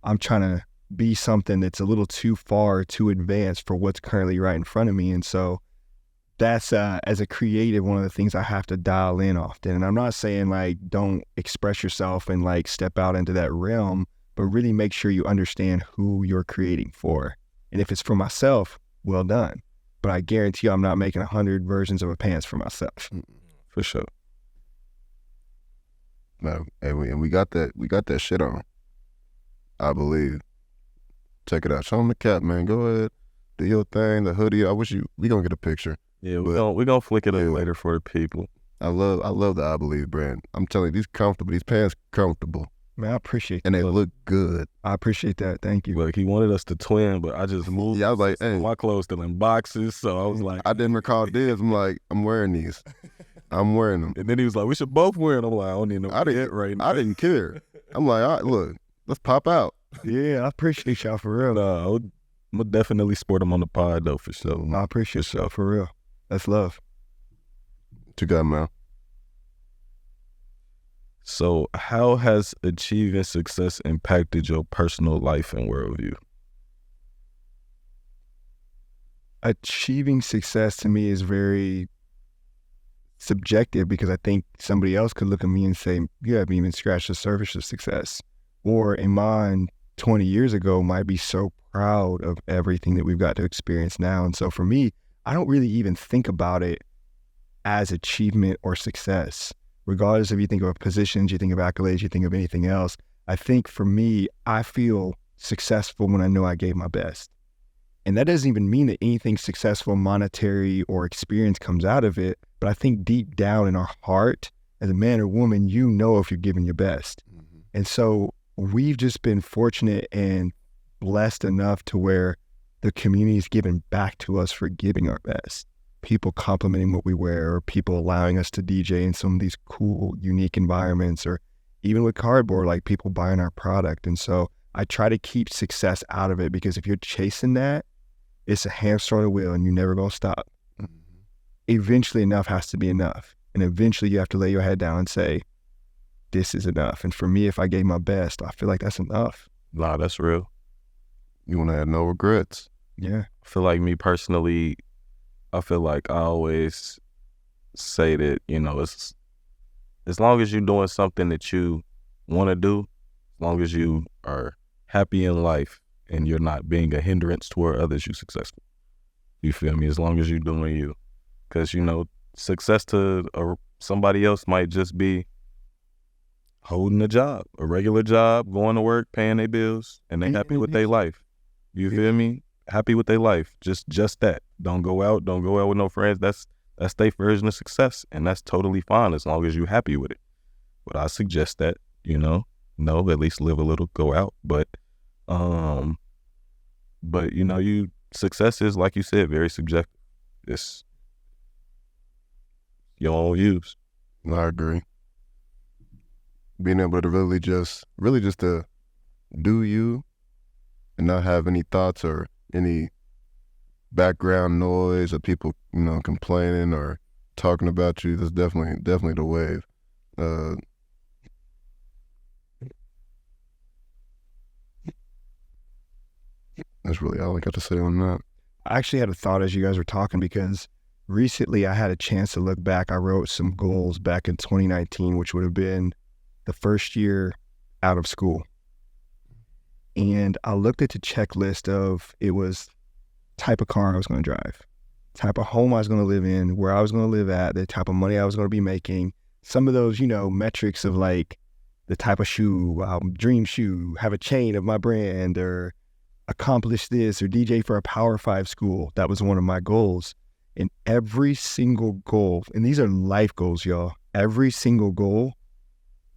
I'm trying to be something that's a little too far, too advanced for what's currently right in front of me. And so that's, as a creative, one of the things I have to dial in often. And I'm not saying like, don't express yourself and like step out into that realm, but really make sure you understand who you're creating for. And if it's for myself, well done. But I guarantee you I'm not making 100 versions of a pants for myself. For sure. No, and we got that shit on. I believe. Check it out. Show them the cap, man. Go ahead. Do your thing. The hoodie. We gonna get a picture. Yeah, we're gonna flick it up later for the people. I love the I Believe brand. I'm telling you, these pants comfortable. Man, I appreciate that. And they look good. I appreciate that. Thank you. Look, he wanted us to twin, but I just moved. Yeah, I was like, hey. My clothes still in boxes, so I was like. I didn't recall this. I'm like, I'm wearing these. I'm wearing them. And then he was like, we should both wear them. I'm like, I don't need no right now. I didn't care. I'm like, all right, look, let's pop out. Yeah, I appreciate y'all for real. I'm gonna definitely support him on the pod though, for sure. I appreciate it, for real. That's love. What you got, man? So how has achieving success impacted your personal life and worldview? Achieving success to me is very subjective because I think somebody else could look at me and say, you haven't even scratched the surface of success. Or Iman 20 years ago might be so proud of everything that we've got to experience now. And so for me, I don't really even think about it as achievement or success. Regardless if you think of positions, you think of accolades, you think of anything else. I think for me, I feel successful when I know I gave my best. And that doesn't even mean that anything successful, monetary or experience comes out of it. But I think deep down in our heart, as a man or woman, you know if you're giving your best. Mm-hmm. And so we've just been fortunate and blessed enough to where the community is giving back to us for giving our best. People complimenting what we wear, or people allowing us to DJ in some of these cool, unique environments, or even with cardboard, like people buying our product. And so I try to keep success out of it because if you're chasing that, it's a hamster on a wheel and you're never going to stop. Mm-hmm. Eventually enough has to be enough. And eventually you have to lay your head down and say, this is enough. And for me, if I gave my best, I feel like that's enough. Nah, that's real. You want to have no regrets. Yeah. I feel like me personally, I feel like I always say that, it's as long as you're doing something that you want to do, as long as you are happy in life and you're not being a hindrance toward others, you're successful. You feel me? As long as you're doing you. Because, success to somebody else might just be holding a job, a regular job, going to work, paying their bills, and they happy with their life. You feel me? Happy with their life. Just that. Don't go out with no friends. That's their version of success. And that's totally fine as long as you're happy with it. But I suggest that, no, at least live a little, go out. But success is, like you said, very subjective. It's your own views. I agree. Being able to really just to do you and not have any thoughts or any background noise or people, complaining or talking about you. That's definitely the wave. That's really all I got to say on that. I actually had a thought as you guys were talking because recently I had a chance to look back. I wrote some goals back in 2019, which would have been the first year out of school. And I looked at the checklist of, it was type of car I was going to drive, type of home I was going to live in, where I was going to live at, the type of money I was going to be making, some of those, metrics of like the type of shoe, dream shoe, have a chain of my brand, or accomplish this, or DJ for a Power 5 school. That was one of my goals. And every single goal, and these are life goals, y'all, every single goal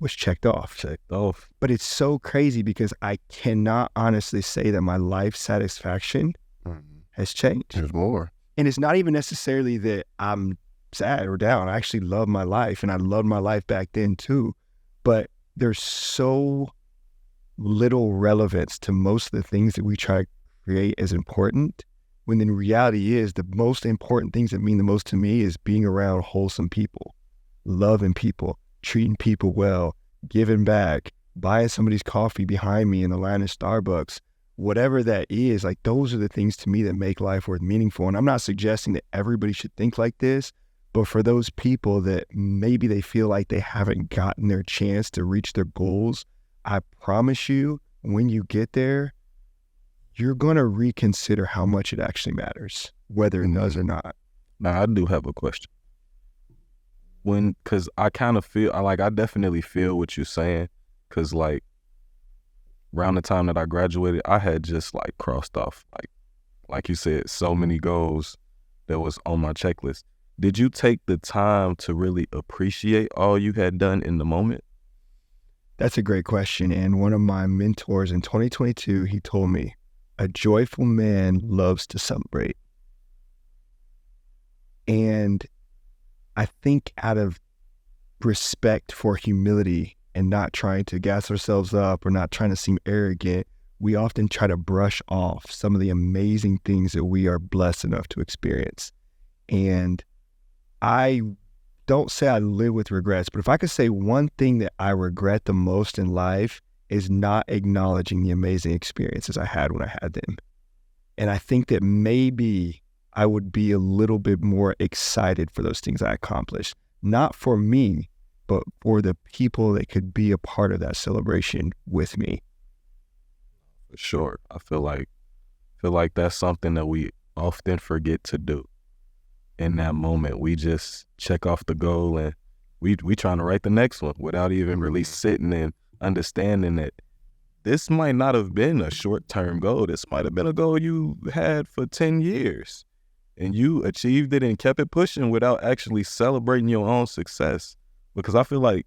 was checked off. But it's so crazy because I cannot honestly say that my life satisfaction has changed. There's more. And it's not even necessarily that I'm sad or down. I actually love my life, and I loved my life back then too. But there's so little relevance to most of the things that we try to create as important, when in reality is the most important things that mean the most to me is being around wholesome people, loving people, treating people well, giving back, buying somebody's coffee behind me in the line at Starbucks, whatever that is. Like, those are the things to me that make life worth meaningful. And I'm not suggesting that everybody should think like this, but for those people that maybe they feel like they haven't gotten their chance to reach their goals, I promise you, when you get there, you're going to reconsider how much it actually matters, whether it does or not. Now, I do have a question. Because I kind of feel, I definitely feel what you're saying, because around the time that I graduated, I had just crossed off, like you said, so many goals that was on my checklist. Did you take the time to really appreciate all you had done in the moment? That's a great question. And one of my mentors in 2022, he told me, a joyful man loves to celebrate. And I think out of respect for humility and not trying to gas ourselves up or not trying to seem arrogant, we often try to brush off some of the amazing things that we are blessed enough to experience. And I don't say I live with regrets, but if I could say one thing that I regret the most in life is not acknowledging the amazing experiences I had when I had them. And I think that maybe I would be a little bit more excited for those things I accomplished, not for me, but for the people that could be a part of that celebration with me. For sure. I feel like that's something that we often forget to do. In that moment, we just check off the goal and we trying to write the next one without even really sitting and understanding that this might not have been a short-term goal. This might have been a goal you had for 10 years and you achieved it and kept it pushing without actually celebrating your own success. Because I feel like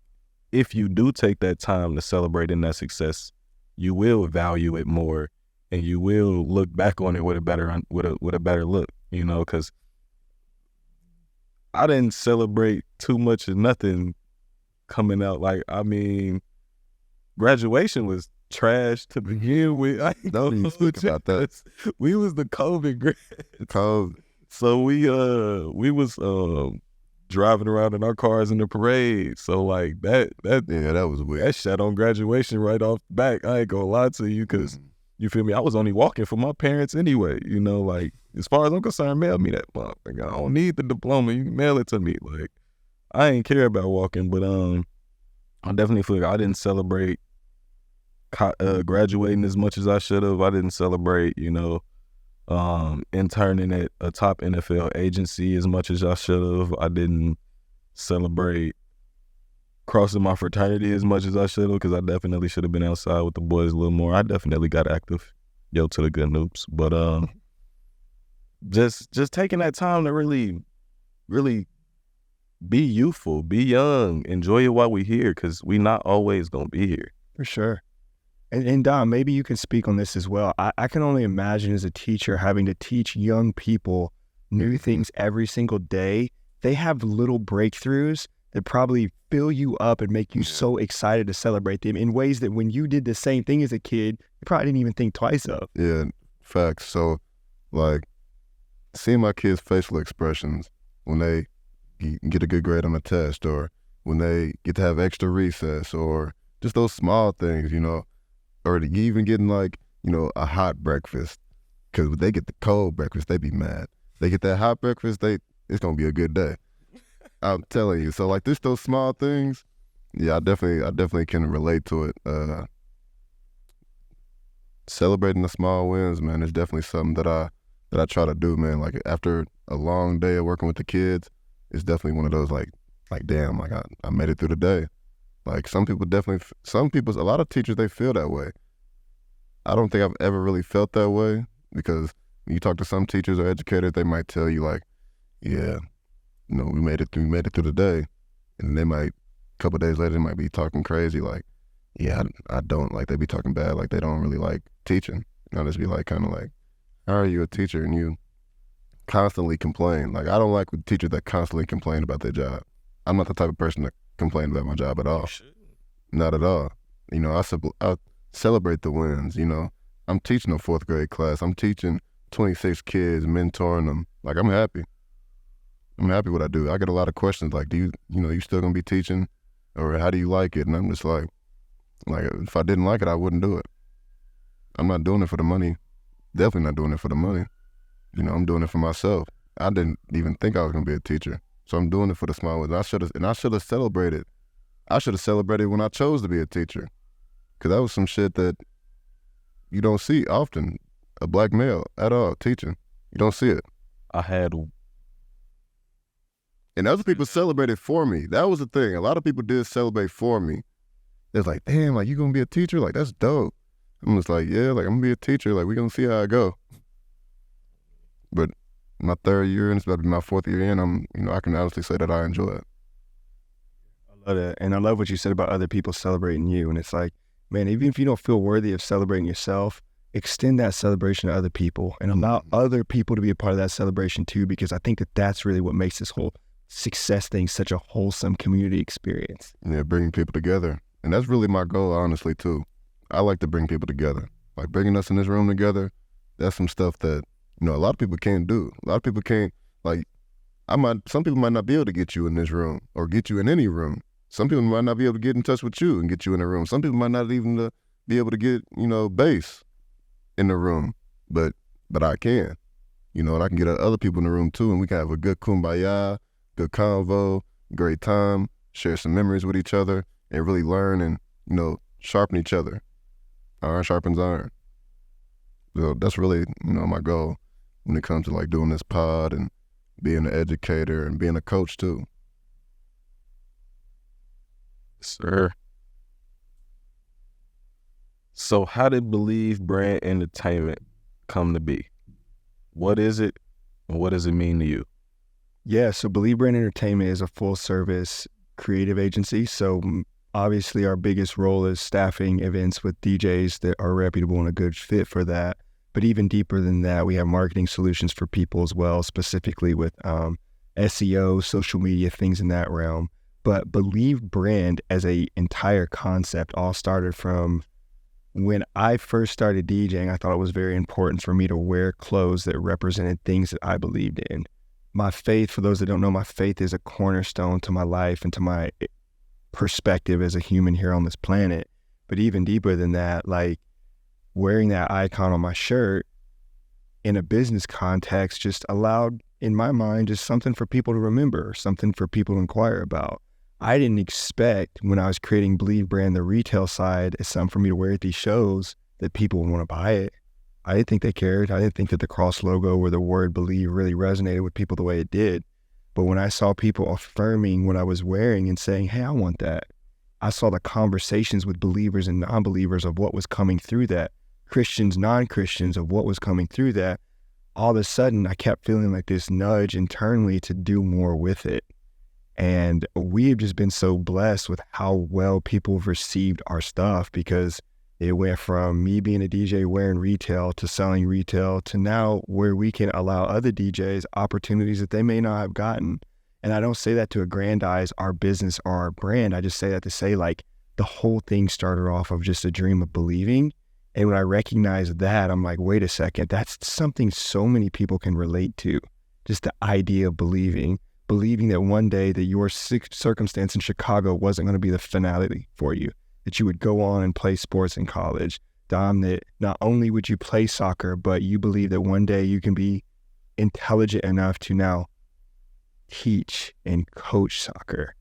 if you do take that time to celebrate in that success, you will value it more and you will look back on it with a better look, you know, because I didn't celebrate too much of nothing coming out. Like, I mean, graduation was trash to begin with. I Don't even speak about that. We was the COVID grads. COVID. So we was driving around in our cars in the parade. So like that was weird. That shot on graduation right off the back. I ain't gonna lie to you, because you feel me? I was only walking for my parents anyway. You know, like, as far as I'm concerned, mail me that motherfucker. I don't need the diploma. You can mail it to me. Like, I ain't care about walking, but I definitely feel like I didn't celebrate graduating as much as I should have. I didn't celebrate, you know, interning at a top NFL agency as much as I should have. I didn't celebrate crossing my fraternity as much as I should have, because I definitely should have been outside with the boys a little more. I definitely got active. Yo to the good noobs. But just taking that time to really be youthful, be young, enjoy it while we here, because we not always gonna be here. For sure. And Dom, maybe you can speak on this as well. I can only imagine as a teacher having to teach young people new things every single day. They have little breakthroughs that probably fill you up and make you so excited to celebrate them in ways that when you did the same thing as a kid, you probably didn't even think twice of. Yeah, facts. So, like, seeing my kids' facial expressions when they get a good grade on a test, or when they get to have extra recess, or just those small things, you know, or even getting, like, you know, a hot breakfast. Because when they get the cold breakfast, they be mad. They get that hot breakfast, it's going to be a good day. I'm telling you. So, like, just those small things, yeah, I definitely can relate to it. Celebrating the small wins, man, is definitely something that I try to do, man. Like, after a long day of working with the kids, it's definitely one of those, like damn, like, I made it through the day. Like, a lot of teachers, they feel that way. I don't think I've ever really felt that way, because when you talk to some teachers or educators, they might tell you, like, yeah, you know, we made it through the day. And they might, a couple of days later, they might be talking crazy, like, yeah, I don't, like, they be talking bad, like they don't really like teaching. And I'll just be like, kind of like, how are you a teacher and you constantly complain? Like, I don't like teachers that constantly complain about their job. I'm not the type of person to complain about my job at all. Not at all. You know, I celebrate the wins, you know. I'm teaching a 4th grade class. I'm teaching 26 kids, mentoring them. Like, I'm happy. I'm happy what I do. I get a lot of questions like, you still gonna be teaching? Or how do you like it? And I'm just like, if I didn't like it, I wouldn't do it. I'm not doing it for the money. Definitely not doing it for the money. You know, I'm doing it for myself. I didn't even think I was gonna be a teacher. So I'm doing it for the small ones. I should have celebrated. I should have celebrated when I chose to be a teacher. Because that was some shit that you don't see often. A black male at all teaching. You don't see it. And other people celebrated for me. That was the thing. A lot of people did celebrate for me. They're like, damn, like, you gonna be a teacher? Like, that's dope. I'm just like, yeah, like, I'm gonna be a teacher. Like, we gonna see how I go. But my 3rd year, and it's about to be my 4th year in, I can honestly say that I enjoy it. I love that. And I love what you said about other people celebrating you. And it's like, man, even if you don't feel worthy of celebrating yourself, extend that celebration to other people and allow other people to be a part of that celebration too, because I think that that's really what makes this whole success thing such a wholesome community experience. Yeah, bringing people together. And that's really my goal, honestly, too. I like to bring people together. Like bringing us in this room together, that's some stuff that, you know, a lot of people can't do. A lot of people can't, like, some people might not be able to get you in this room or get you in any room. Some people might not be able to get in touch with you and get you in a room. Some people might not even be able to get, you know, bass in the room, but I can, you know, and I can get other people in the room too, and we can have a good kumbaya, good convo, great time, share some memories with each other, and really learn and, you know, sharpen each other. Iron sharpens iron. So that's really, you know, my goal when it comes to like doing this pod and being an educator and being a coach too. Sir. So how did Believe Brand Entertainment come to be? What is it, and what does it mean to you? Yeah, so Believe Brand Entertainment is a full-service creative agency. So obviously our biggest role is staffing events with DJs that are reputable and a good fit for that. But even deeper than that, we have marketing solutions for people as well, specifically with SEO, social media, things in that realm. But Believe Brand as a entire concept all started from when I first started DJing. I thought it was very important for me to wear clothes that represented things that I believed in. My faith, for those that don't know, my faith is a cornerstone to my life and to my perspective as a human here on this planet. But even deeper than that, like wearing that icon on my shirt in a business context just allowed, in my mind, just something for people to remember, something for people to inquire about. I didn't expect when I was creating Believe Brand, the retail side, as something for me to wear at these shows that people would want to buy it. I didn't think they cared. I didn't think that the cross logo or the word believe really resonated with people the way it did. But when I saw people affirming what I was wearing and saying, hey, I want that, I saw the conversations with believers and non-believers of what was coming through that, Christians, non-Christians, of what was coming through that. All of a sudden, I kept feeling like this nudge internally to do more with it. And we've just been so blessed with how well people have received our stuff, because it went from me being a DJ wearing retail to selling retail to now where we can allow other DJs opportunities that they may not have gotten. And I don't say that to aggrandize our business or our brand. I just say that to say, like, the whole thing started off of just a dream of believing. And when I recognized that, I'm like, wait a second, that's something so many people can relate to. Just the idea of believing that one day that your circumstance in Chicago wasn't going to be the finality for you, that you would go on and play sports in college. Dom, that not only would you play soccer, but you believe that one day you can be intelligent enough to now teach and coach soccer.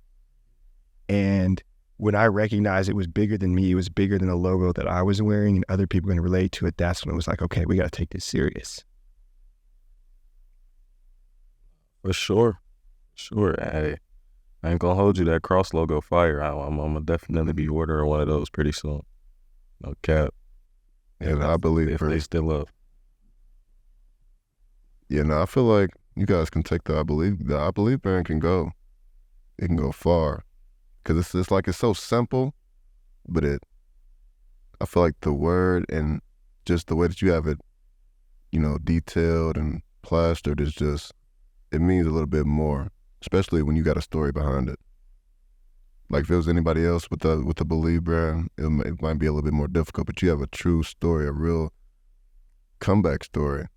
And when I recognized it was bigger than me, it was bigger than the logo that I was wearing and other people can relate to it, that's when it was like, okay, we got to take this serious. For sure. Sure. Hey, I ain't gonna hold you, that cross logo fire. I'm gonna definitely be ordering one of those pretty soon. No cap. Yeah, I believe if they still up. Yeah, no, I feel like you guys can take the I believe brand can go. It can go far. Because it's like, it's so simple, but I feel like the word and just the way that you have it, you know, detailed and plastered is just, it means a little bit more, especially when you got a story behind it. Like if it was anybody else with the Believe brand, it might be a little bit more difficult, but you have a true story, a real comeback story.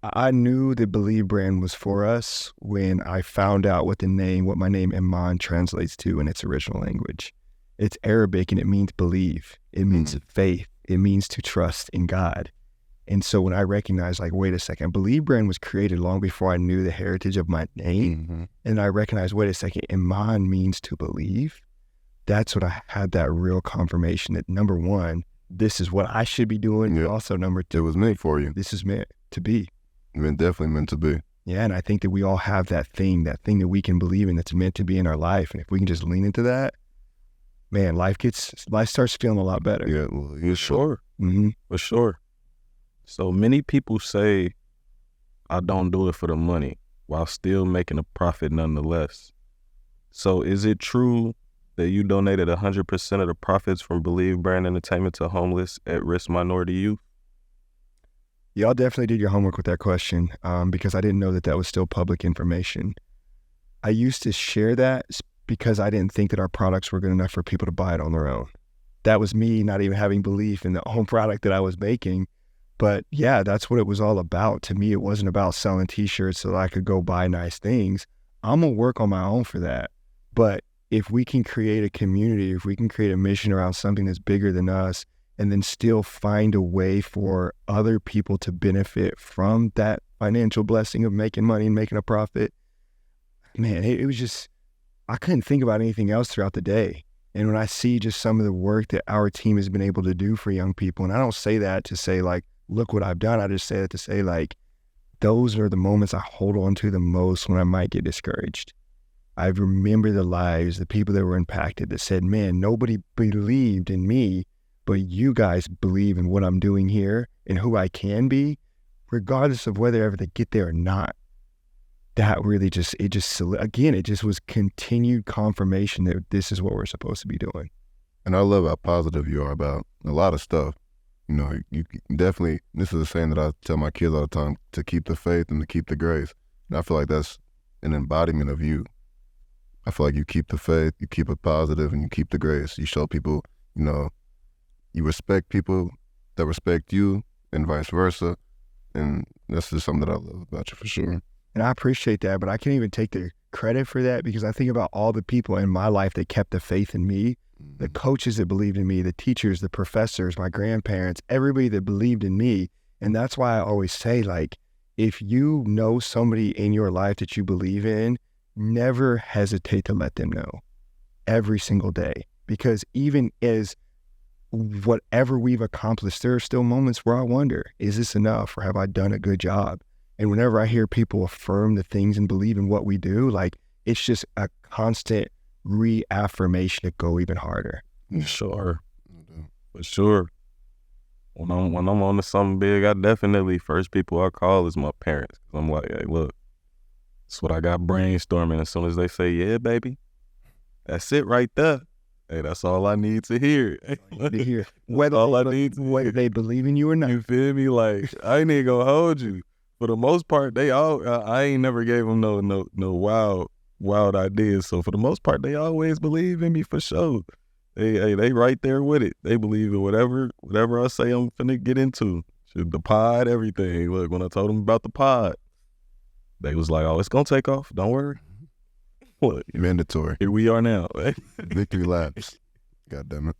I knew the Believe brand was for us when I found out what my name Iman translates to in its original language. It's Arabic and it means believe. It means faith. It means to trust in God. And so when I recognized, like, wait a second, Believe brand was created long before I knew the heritage of my name. Mm-hmm. And I recognized, wait a second, Iman means to believe. That's what I had that real confirmation that, number one, this is what I should be doing. Yep. And also, number two, it was meant for you. This is meant to be. Definitely meant to be. Yeah, and I think that we all have that thing that we can believe in that's meant to be in our life. And if we can just lean into that, man, life starts feeling a lot better. Yeah, well, for sure. Mm-hmm. For sure. So many people say, I don't do it for the money, while still making a profit nonetheless. So is it true that you donated 100% of the profits from Believe Brand Entertainment to homeless, at-risk minority youth? Y'all definitely did your homework with that question, because I didn't know that was still public information. I used to share that because I didn't think that our products were good enough for people to buy it on their own. that was me not even having belief in the own product that I was making. But yeah, that's what it was all about. To me, it wasn't about selling t-shirts so that I could go buy nice things. I'm gonna work on my own for that. But if we can create a community, if we can create a mission around something that's bigger than us, and then still find a way for other people to benefit from that financial blessing of making money and making a profit, man, it was just, I couldn't think about anything else throughout the day. And when I see just some of the work that our team has been able to do for young people, and I don't say that to say like, look what I've done. I just say that to say like, those are the moments I hold on to the most when I might get discouraged. I remember the lives, the people that were impacted that said, man, nobody believed in me, but you guys believe in what I'm doing here and who I can be, regardless of whether ever they get there or not. That really just was continued confirmation that this is what we're supposed to be doing. And I love how positive you are about a lot of stuff. You know, you definitely, this is a saying that I tell my kids all the time, to keep the faith and to keep the grace. And I feel like that's an embodiment of you. I feel like you keep the faith, you keep it positive, and you keep the grace. You show people, you know, you respect people that respect you and vice versa. And that's just something that I love about you for sure. And I appreciate that, but I can't even take the credit for that because I think about all the people in my life that kept the faith in me, the coaches that believed in me, the teachers, the professors, my grandparents, everybody that believed in me. And that's why I always say, like, if you know somebody in your life that you believe in, never hesitate to let them know every single day. Because even as whatever we've accomplished, there are still moments where I wonder, is this enough or have I done a good job? And whenever I hear people affirm the things and believe in what we do, like, it's just a constant reaffirmation to go even harder. Sure. For sure. When I'm on to something big, I definitely, first people I call is my parents. Cause I'm like, hey, look, that's what I got brainstorming. As soon as they say, yeah, baby, that's it right there. Hey, that's all I need to hear. Whether they believe in you or not. You feel me? Like, I ain't even gonna hold you. For the most part, they all, I ain't never gave them no wild ideas. So for the most part, they always believe in me for sure. They right there with it. They believe in whatever I say I'm finna get into. The pod, everything. Look, when I told them about the pod, they was like, oh, it's gonna take off. Don't worry. Look, mandatory. Here we are now. Victory laps. God damn it.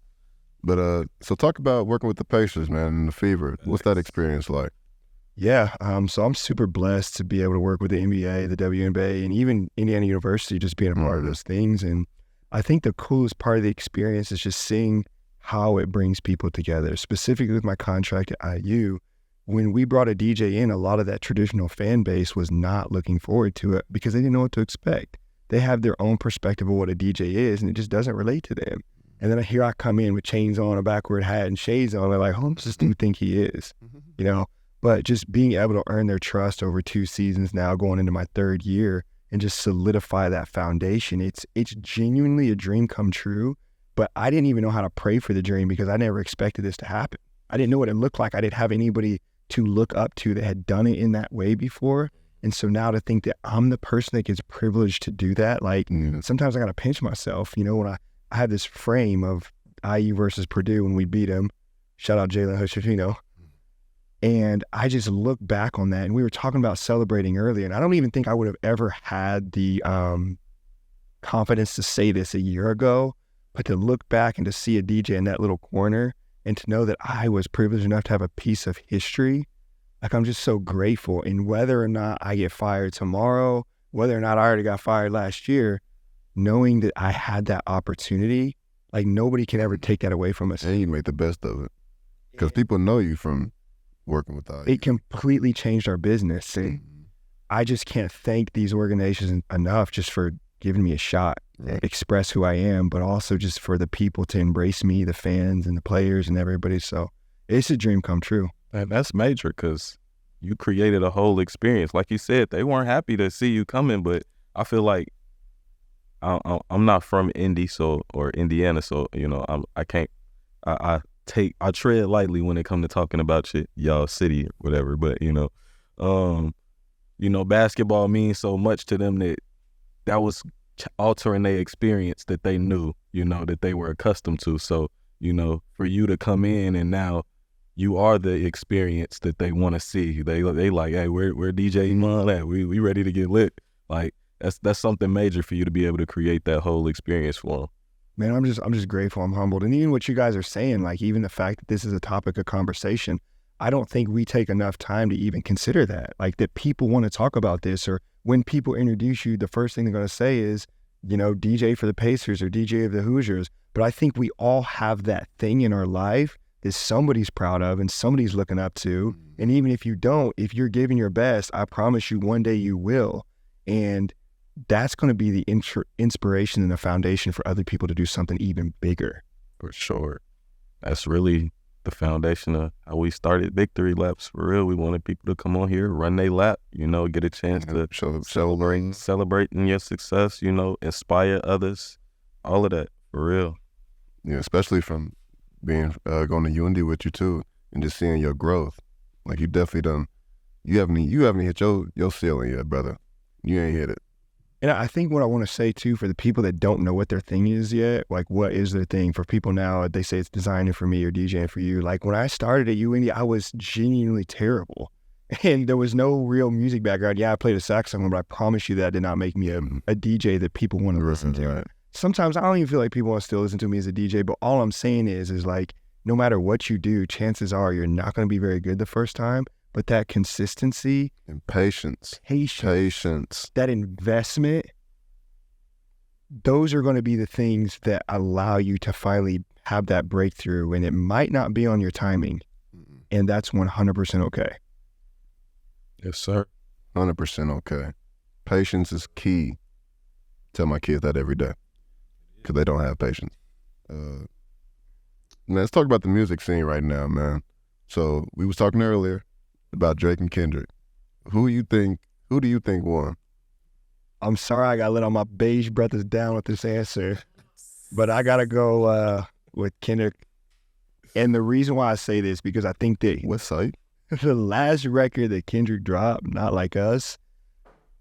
But so talk about working with the Pacers, man, and the Fever. What's that experience like? Yeah, so I'm super blessed to be able to work with the NBA, the WNBA, and even Indiana University, just being a part of those things. And I think the coolest part of the experience is just seeing how it brings people together. Specifically with my contract at IU, when we brought a DJ in, a lot of that traditional fan base was not looking forward to it because they didn't know what to expect. They have their own perspective of what a DJ is, and it just doesn't relate to them. And then here I come in with chains on, a backward hat, and shades on. They're like, who does this dude think he is? You know? But just being able to earn their trust over 2 seasons now, going into my 3rd year, and just solidify that foundation, it's genuinely a dream come true. But I didn't even know how to pray for the dream because I never expected this to happen. I didn't know what it looked like. I didn't have anybody to look up to that had done it in that way before. And so now to think that I'm the person that gets privileged to do that, like sometimes I got to pinch myself. You know, when I had this frame of IU versus Purdue when we beat them, shout out Jalen Hood-Schifino. And I just look back on that, and we were talking about celebrating earlier, and I don't even think I would have ever had the confidence to say this a year ago, but to look back and to see a DJ in that little corner and to know that I was privileged enough to have a piece of history, like, I'm just so grateful. And whether or not I get fired tomorrow, whether or not I already got fired last year, knowing that I had that opportunity, like, nobody can ever take that away from us. And you made the best of it because people know you from working with IU. It completely changed our business. And I just can't thank these organizations enough just for giving me a shot, express who I am, but also just for the people to embrace me, the fans and the players and everybody. So it's a dream come true. And that's major because you created a whole experience. Like you said, they weren't happy to see you coming, but I feel like I'm not from Indy or Indiana, so you know I can't. I tread lightly when it comes to talking about y'all city or whatever. But you know, basketball means so much to them that was altering their experience that they knew, you know, that they were accustomed to. So you know, for you to come in and now you are the experience that they want to see. They like, hey, where DJ Iman at? We ready to get lit. Like that's something major for you to be able to create that whole experience for them. Man, I'm just grateful. I'm humbled. And even what you guys are saying, like even the fact that this is a topic of conversation, I don't think we take enough time to even consider that. Like that people want to talk about this, or when people introduce you, the first thing they're going to say is, you know, DJ for the Pacers or DJ of the Hoosiers. But I think we all have that thing in our life that somebody's proud of and somebody's looking up to. And even if you don't, if you're giving your best, I promise you one day you will. And that's going to be the inspiration and the foundation for other people to do something even bigger. For sure. That's really the foundation of how we started Victory Laps. For real, we wanted people to come on here, run their lap, you know, get a chance to celebrating your success, you know, inspire others, all of that, for real. Yeah, especially from being going to UND with you too, and just seeing your growth. Like you definitely you haven't hit your ceiling yet, brother. You ain't hit it. And I think what I want to say too, for the people that don't know what their thing is yet, like what is their thing? For people now, they say it's designing for me or DJing for you. Like when I started at UND, I was genuinely terrible. And there was no real music background. Yeah, I played a saxophone, but I promise you that did not make me a DJ that people want to listen to. Right. Sometimes I don't even feel like people want to still listen to me as a DJ, but all I'm saying is like, no matter what you do, chances are you're not going to be very good the first time. But that consistency and patience, that investment, those are going to be the things that allow you to finally have that breakthrough. And it might not be on your timing. And that's 100% okay. Yes, sir. 100% okay. Patience is key. Tell my kids that every day because they don't have patience. Man, let's talk about the music scene right now, man. So we was talking earlier about Drake and Kendrick. Who do you think won? I'm sorry I got let on my beige brothers down with this answer, but I gotta go with Kendrick. And the reason why I say this, because I think that what site? The last record that Kendrick dropped, Not Like Us,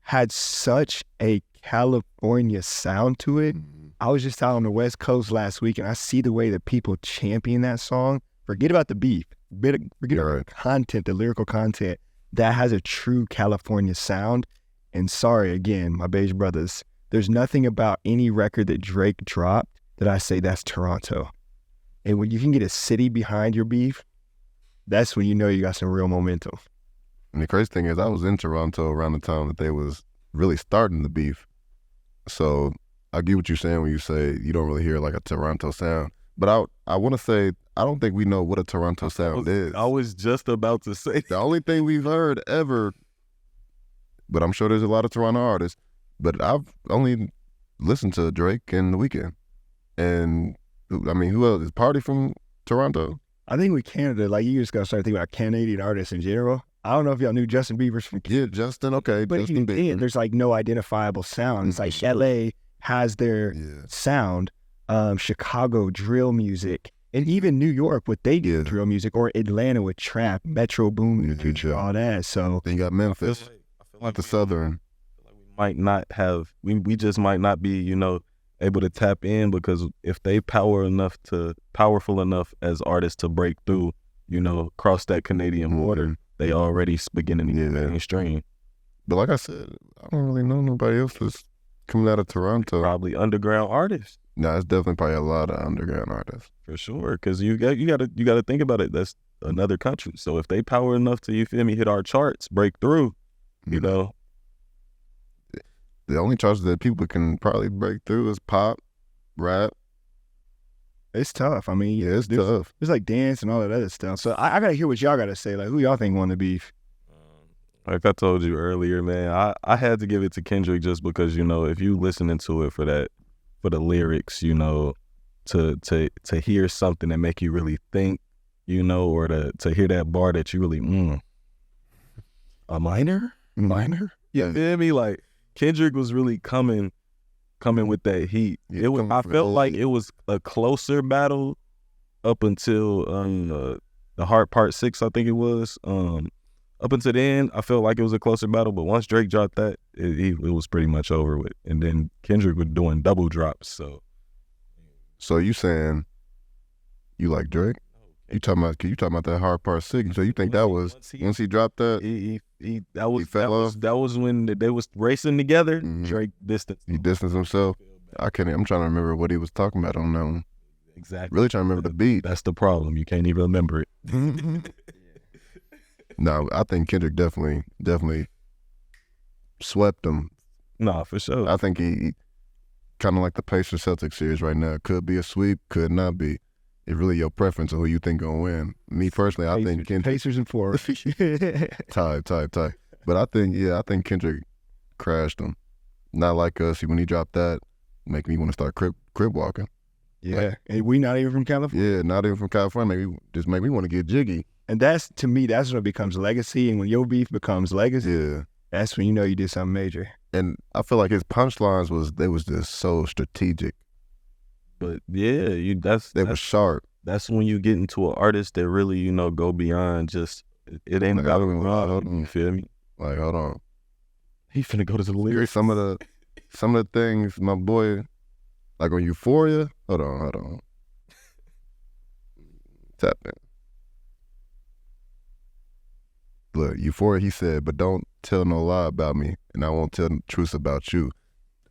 had such a California sound to it. I was just out on the West Coast last week and I see the way that people champion that song. Forget about the beef. Forget about the content, the lyrical content. That has a true California sound. And sorry, again, my beige brothers, there's nothing about any record that Drake dropped that I say that's Toronto. And when you can get a city behind your beef, that's when you know you got some real momentum. And the crazy thing is I was in Toronto around the time that they was really starting the beef. So I get what you're saying when you say you don't really hear like a Toronto sound. But I want to say, I don't think we know what a Toronto sound is. I was just about to say. The only thing we've heard ever, but I'm sure there's a lot of Toronto artists, but I've only listened to Drake and The Weeknd. And, I mean, who else? Is Party from Toronto? I think with Canada, like you just got to start thinking about Canadian artists in general. I don't know if y'all knew Justin Bieber's from Canada. Yeah, Justin, okay. But Justin Bieber. There's like no identifiable sound. It's like LA has their sound. Chicago drill music, and even New York what they do drill music, or Atlanta with trap, Metro Boom, all that. So then you got Memphis, I feel like the Southern. We just might not be, you know, able to tap in, because if they powerful enough as artists to break through, you know, cross that Canadian border, they already beginning to get mainstream. But like I said, I don't really know nobody else that's coming out of Toronto. Probably underground artists. No, it's definitely probably a lot of underground artists. For sure, because you got to think about it. That's another country. So if they power enough to, you feel me, hit our charts, break through, you know. The only charts that people can probably break through is pop, rap. It's tough. I mean, it's tough. It's like dance and all that other stuff. So I got to hear what y'all got to say. Like, who y'all think won the beef? Like I told you earlier, man, I had to give it to Kendrick just because, you know, if you listening to it for the lyrics, you know, to hear something that make you really think, you know, or to hear that bar that you really, a minor? Yeah, feel me? Like Kendrick was really coming with that heat. I felt like it was a closer battle up until the Heart Part 6, I think it was. Up until then, I felt like it was a closer battle, but once Drake dropped that, it was pretty much over with. And then Kendrick was doing double drops. So you saying You like Drake? You talking about that Hard Part 6? So you think that was once he dropped that? That was when they was racing together. Mm-hmm. Drake distanced. He distanced himself. I'm trying to remember what he was talking about on that one. Exactly. Really trying to remember the beat. That's the problem. You can't even remember it. No, I think Kendrick definitely swept him. Nah, for sure. I think he kind of like the Pacers Celtics series right now. Could be a sweep, could not be. It's really your preference of who you think gonna win. Me personally, I think Kendrick. Pacers and 4. Tie. But I think Kendrick crashed him. Not like us. When he dropped that, make me want to start crib walking. Yeah, and we not even from California. Yeah, not even from California. Make me want to get jiggy. And that's, to me, that's when it becomes legacy. And when your beef becomes legacy, yeah, that's when you know you did something major. And I feel like his punchlines was just so strategic. But yeah, they were sharp. That's when you get into an artist that really, go beyond just it ain't about you feel me? Like, hold on. He finna go to the lyrics. Some of the things, my boy, like on Euphoria. Hold on. Tap in. Look, Euphoria, he said, but don't tell no lie about me, and I won't tell the truth about you.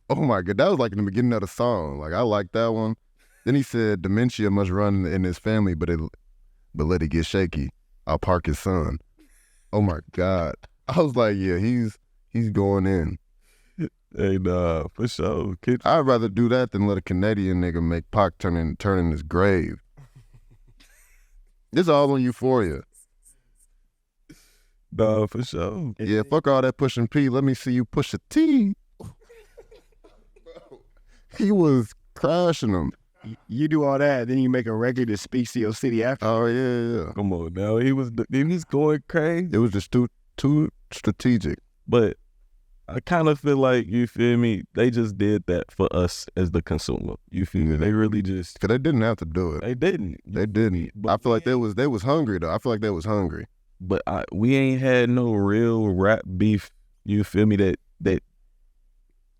Oh my God, that was like in the beginning of the song. Like, I like that one. Then he said, dementia must run in his family, but let it get shaky. I'll park his son. Oh my God. I was like, yeah, he's going in. Hey, nah, for sure. I'd rather do that than let a Canadian nigga make Pac turn in his grave. This all on Euphoria. Nah, for sure. Yeah, fuck all that pushing P. Let me see you push a T. He was crashing them. You do all that, then you make a record that speaks to your city after. Oh yeah. Come on now, he was going crazy. It was just too strategic. But I kind of feel like, you feel me, they just did that for us as the consumer. You feel me? They really just... Because they didn't have to do it. They didn't. But I feel like they was hungry, though. I feel like they was hungry. But we ain't had no real rap beef, you feel me, that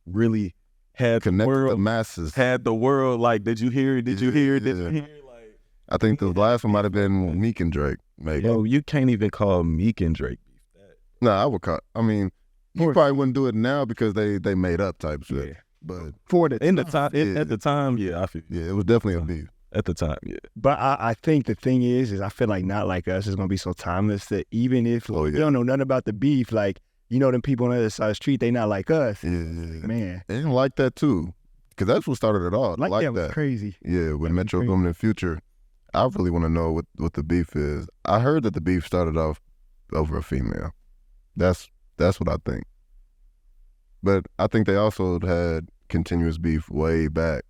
really had connected the world, the masses. Had the world, like, did you hear it? Did you hear it? Did you hear it? Like, I think the last one might have been Meek and Drake, maybe. Yo, you can't even call Meek and Drake beef that. Nah, I would call... I mean... You probably wouldn't do it now because they made up type shit. Yeah. But at the time, yeah, I feel. Yeah, it was definitely a beef. At the time, yeah. But I think the thing is I feel like Not Like Us is going to be so timeless that even if you don't know nothing about the beef, like, them people on the other side of the street, they not like us. Yeah. Man. They didn't like that too. Because that's what started it all. Like that was crazy. Yeah, with Metro Boomin and Future. I really want to know what the beef is. I heard that the beef started off over a female. That's what I think. But I think they also had continuous beef way back.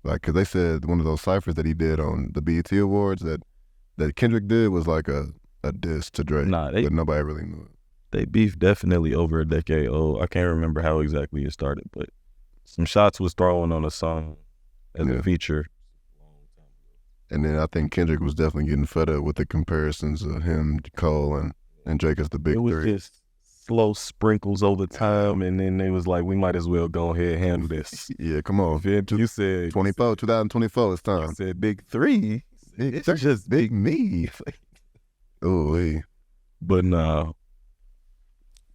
Like, because they said one of those ciphers that he did on the BET Awards that Kendrick did was like a diss to Drake. But nobody really knew it. They beef definitely over a decade old. I can't remember how exactly it started, but some shots was thrown on a song as a feature. And then I think Kendrick was definitely getting fed up with the comparisons of him, Cole, and Drake as the big three. It was just slow sprinkles over time, and then they was like, we might as well go ahead and handle this. Yeah, come on. You said 2024, it's time. You said big three. It's just big me. Oh, hey. But no.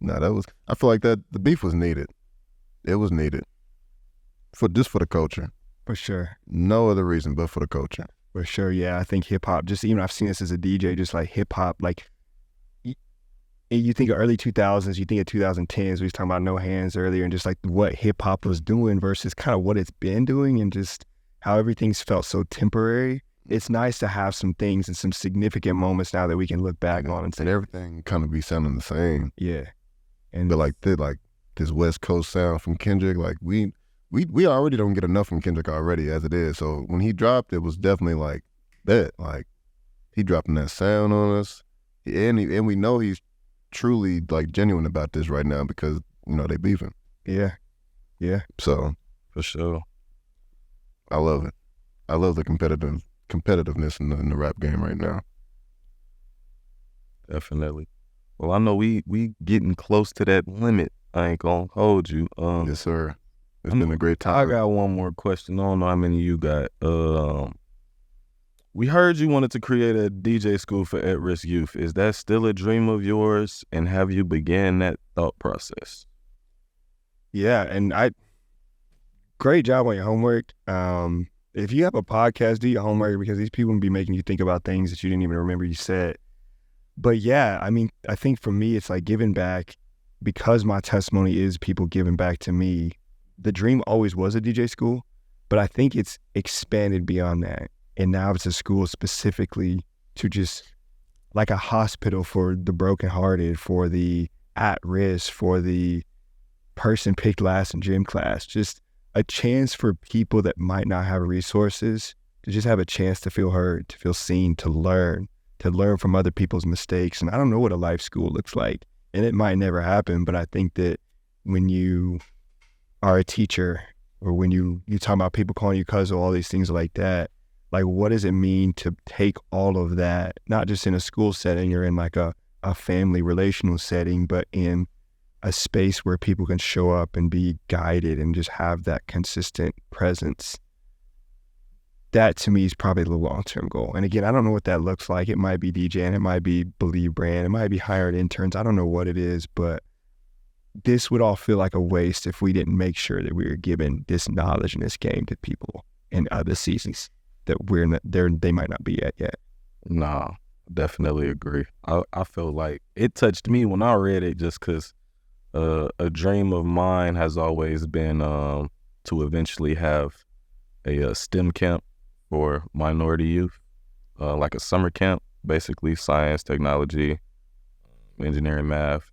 I feel like that the beef was needed. It was needed. For the culture. For sure. No other reason but for the culture. For sure, yeah. I think hip hop, just even I've seen this as a DJ, just like hip hop, like you think of early 2000s, you think of 2010s, we was talking about No Hands earlier, and just like what hip hop was doing versus kind of what it's been doing and just how everything's felt so temporary. It's nice to have some things and some significant moments now that we can look back on and say everything kind of be sounding the same. Yeah. But like this West Coast sound from Kendrick, like we already don't get enough from Kendrick already as it is. So when he dropped, it was definitely like that. Like he dropping that sound on us, and we know he's truly like genuine about this right now because they beefing. Yeah. So for sure, I love it. I love the competitiveness in the rap game right now. Definitely. Well, I know we getting close to that limit. I ain't gonna hold you. Yes, sir. It's been a great time. I got one more question. I don't know how many you got. We heard you wanted to create a DJ school for at-risk youth. Is that still a dream of yours? And have you began that thought process? Yeah, and great job on your homework. If you have a podcast, do your homework, because these people will be making you think about things that you didn't even remember you said. But yeah, I mean, I think for me, it's like giving back, because my testimony is people giving back to me. The dream always was a DJ school, but I think it's expanded beyond that. And now it's a school specifically to just like a hospital for the brokenhearted, for the at-risk, for the person picked last in gym class. Just a chance for people that might not have resources to just have a chance to feel heard, to feel seen, to learn from other people's mistakes. And I don't know what a life school looks like, and it might never happen, but I think that when you are a teacher, or when you talk about people calling you cousin, all these things like that, like, what does it mean to take all of that, not just in a school setting or in like a family relational setting, but in a space where people can show up and be guided and just have that consistent presence? That to me is probably the long-term goal. And again, I don't know what that looks like. It might be DJing, it might be Believe Brand, it might be hired interns. I don't know what it is, but this would all feel like a waste if we didn't make sure that we were giving this knowledge and this game to people in other seasons that they might not be at yet. Nah, definitely agree. I feel like it touched me when I read it, just because a dream of mine has always been to eventually have a STEM camp for minority youth, like a summer camp, basically science, technology, engineering, math,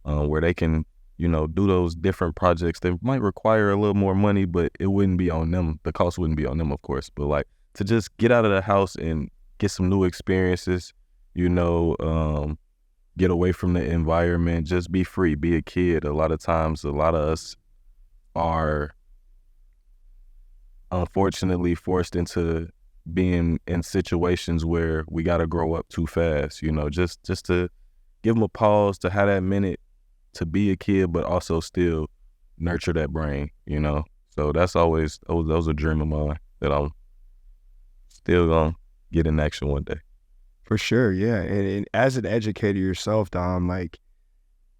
where they can, do those different projects that might require a little more money, but it wouldn't be on them. The cost wouldn't be on them, of course, but like to just get out of the house and get some new experiences, get away from the environment, just be free, be a kid. A lot of times, a lot of us are unfortunately forced into being in situations where we got to grow up too fast, just to give them a pause, to have that minute to be a kid, but also still nurture that brain, So that's always, those are a dream of mine that I'm still going to get in action one day. For sure, yeah. And as an educator yourself, Dom, like,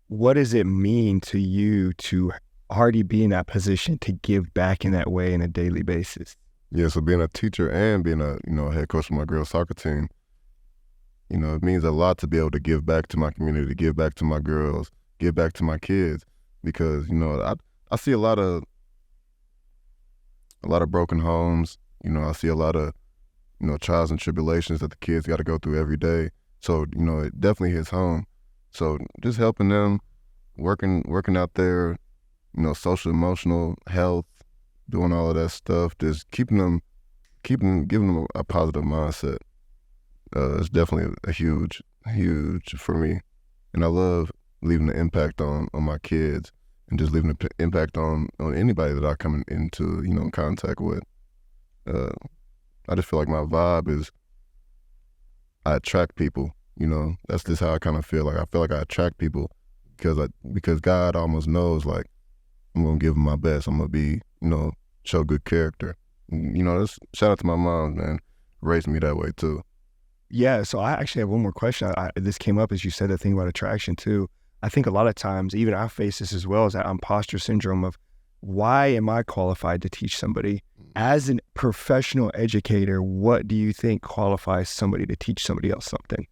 what does it mean to you to already be in that position to give back in that way on a daily basis? Yeah, so being a teacher and being a head coach for my girls' soccer team, it means a lot to be able to give back to my community, give back to my girls, give back to my kids, because I see a lot of broken homes. I see a lot of trials and tribulations that the kids got to go through every day. So it definitely hits home. So just helping them, working out their social emotional health, doing all of that stuff, just giving them a positive mindset. It's definitely a huge for me, and I love leaving an impact on my kids, and just leaving an impact on anybody that I come into contact with. I just feel like my vibe is I attract people. That's just how I kind of feel. Like I feel like I attract people because God almost knows, like, I'm gonna give them my best. I'm gonna be show good character. That's, shout out to my mom, man, raised me that way too. Yeah, so I actually have one more question. This came up as you said the thing about attraction too. I think a lot of times, even I face this as well, as that imposter syndrome of, why am I qualified to teach somebody? As a professional educator, what do you think qualifies somebody to teach somebody else something?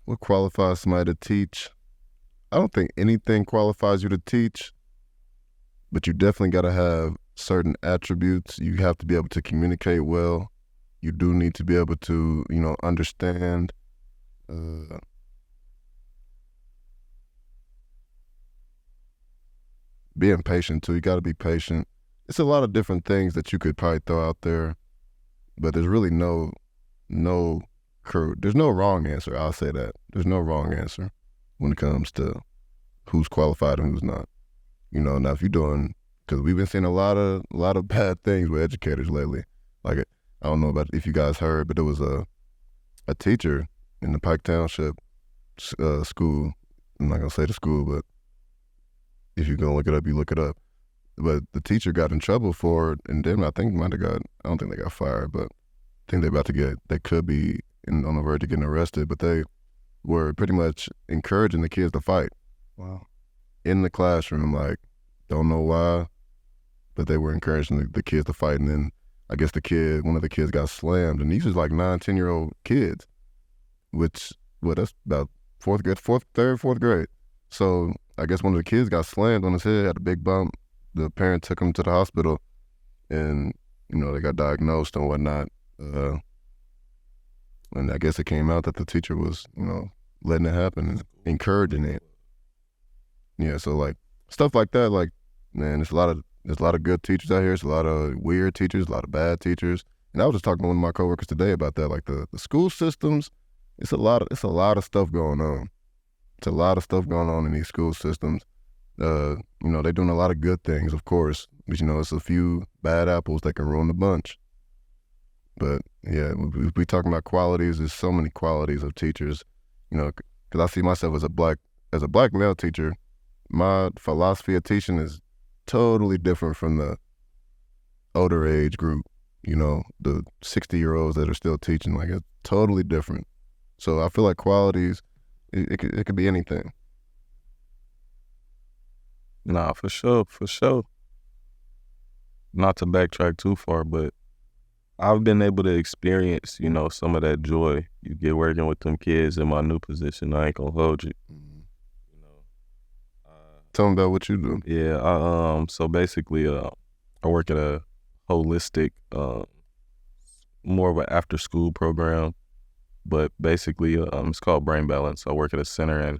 What qualifies somebody to teach? I don't think anything qualifies you to teach, but you definitely got to have certain attributes. You have to be able to communicate well. You do need to be able to, understand. Being patient too. You got to be patient. It's a lot of different things that you could probably throw out there, but there's really there's no wrong answer. I'll say that. There's no wrong answer when it comes to who's qualified and who's not. Now if you're doing, because we've been seeing a lot of bad things with educators lately. Like, I don't know about if you guys heard, but there was a teacher in the Pike Township school. I'm not gonna say the school, but if you're gonna look it up, you look it up. but the teacher got in trouble for it, and then I think I don't think they got fired, but I think they could be on the verge of getting arrested, but they were pretty much encouraging the kids to fight. Wow. In the classroom, like, don't know why, but they were encouraging the kids to fight, and then I guess one of the kids got slammed, and these was like 9, 10-year-old kids, which, that's about fourth grade. So I guess one of the kids got slammed on his head, had a big bump. The parent took him to the hospital, and, they got diagnosed and whatnot. And I guess it came out that the teacher was, letting it happen and encouraging it. Yeah, so like stuff like that, like, man, there's a lot of good teachers out here. There's a lot of weird teachers, a lot of bad teachers. And I was just talking to one of my coworkers today about that. Like the school systems, it's a lot of stuff going on. It's a lot of stuff going on in these school systems. They're doing a lot of good things, of course, but it's a few bad apples that can ruin the bunch. But yeah, we talking about qualities. There's so many qualities of teachers, because I see myself as a black male teacher. My philosophy of teaching is totally different from the older age group, the 60-year-olds that are still teaching. Like, it's totally different. So I feel like qualities, it could be anything. Nah, for sure. Not to backtrack too far, but I've been able to experience, some of that joy you get working with them kids in my new position. I ain't gonna hold you. Tell them about what you do. Yeah, so basically, I work at a holistic, more of an after-school program, but basically, it's called Brain Balance. I work at a center, and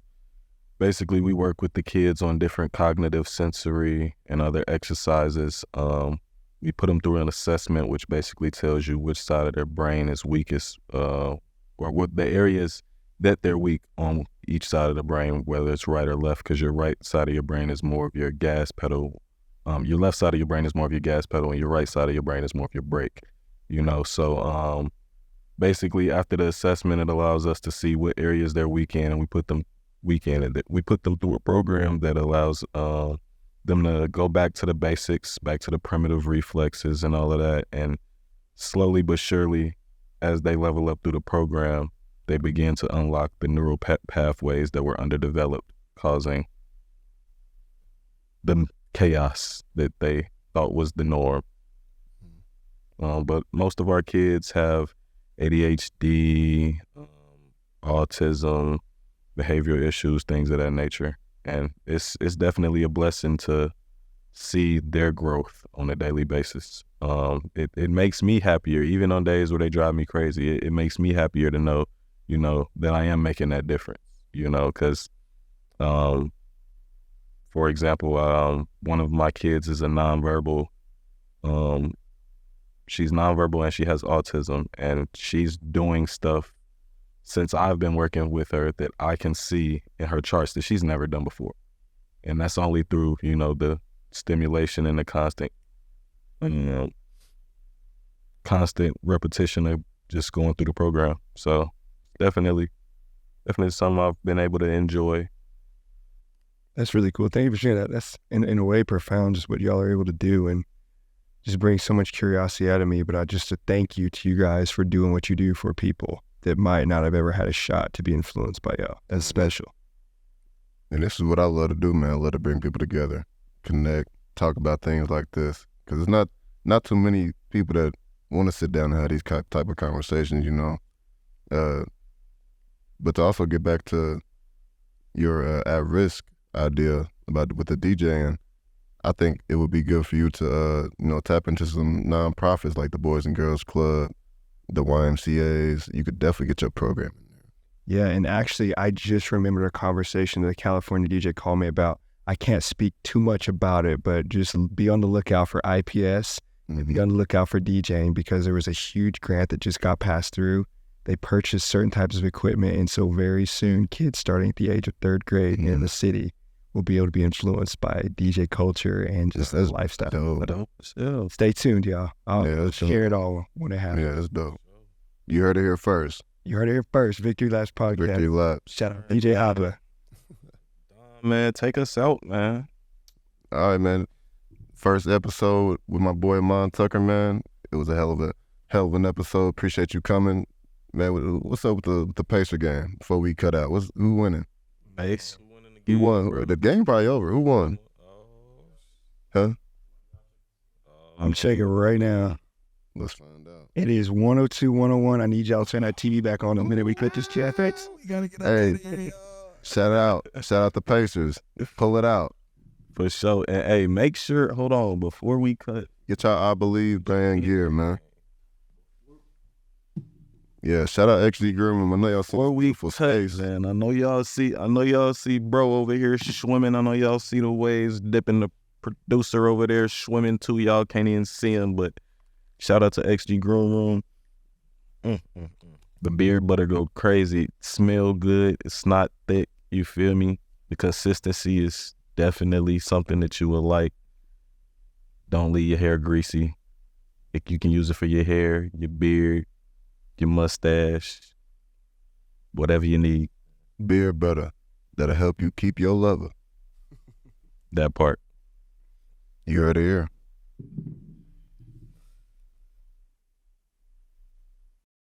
basically, we work with the kids on different cognitive, sensory, and other exercises. We put them through an assessment, which basically tells you which side of their brain is weakest, or what the areas that they're weak on each side of the brain, whether it's right or left, because your right side of your brain is more of your gas pedal. Your left side of your brain is more of your gas pedal, and your right side of your brain is more of your brake. So basically, after the assessment, it allows us to see what areas they're weak in, and we put them through a program that allows them to go back to the basics, back to the primitive reflexes and all of that. And slowly but surely, as they level up through the program, they begin to unlock the neural pathways that were underdeveloped, causing the chaos that they thought was the norm. But most of our kids have ADHD, autism, behavioral issues, things of that nature. And it's definitely a blessing to see their growth on a daily basis. It makes me happier, even on days where they drive me crazy. It makes me happier to know, that I am making that difference, because, for example, one of my kids is a nonverbal. She's nonverbal and she has autism, and she's doing stuff since I've been working with her that I can see in her charts that she's never done before. And that's only through, the stimulation and the constant repetition of just going through the program. So definitely something I've been able to enjoy. That's really cool. Thank you for sharing that. That's in a way profound, just what y'all are able to do, and just brings so much curiosity out of me. But I just to thank you to you guys for doing what you do for people that might not have ever had a shot to be influenced by y'all. That's special. And this is what I love to do, man. I love to bring people together, connect, talk about things like this. Because it's not too many people that want to sit down and have these type of conversations, But to also get back to your at-risk idea with the DJing, I think it would be good for you to, tap into some nonprofits like the Boys and Girls Club, the YMCAs. You could definitely get your program in there. Yeah, and actually, I just remembered a conversation that a California DJ called me about. I can't speak too much about it, but just be on the lookout for IPS and be on the lookout for DJing, because there was a huge grant that just got passed through. They purchased certain types of equipment, and so very soon, kids starting at the age of 3rd grade in the city will be able to be influenced by DJ culture and just the lifestyle. Dope. Stay tuned, y'all. I'll share it all when it happens. Yeah, that's dope. You heard it here first. Victory Laps Podcast. Victory Laps. Shout out DJ Habla. Man, take us out, man. All right, man. first episode with my boy Aman Tucker, man. It was a hell of an episode. Appreciate you coming. Man, what's up with the Pacer game before we cut out? Who winning? Pace. Who won? The game probably over. Who won? Huh? I'm checking right now. Let's find out. It is 102-101. I need y'all to turn that TV back on the minute we quit this chat. Hey, shout out the Pacers. Pull it out. For sure. And hey, make sure, hold on, before we cut. Get y'all I Believe band gear, man. Yeah, shout out XG Grooming. I know y'all see Before we for cut, space. man, I know y'all see bro over here swimming. I know y'all see the waves dipping. The producer over there swimming too. Y'all can't even see him, but shout out to XG Groom Room. The beard butter go crazy. It smell good. It's not thick. You feel me? The consistency is definitely something that you will like. Don't leave your hair greasy. You can use it for your hair, your beard, your mustache, whatever you need. Beard butter that'll help you keep your lover. That part. You heard it here.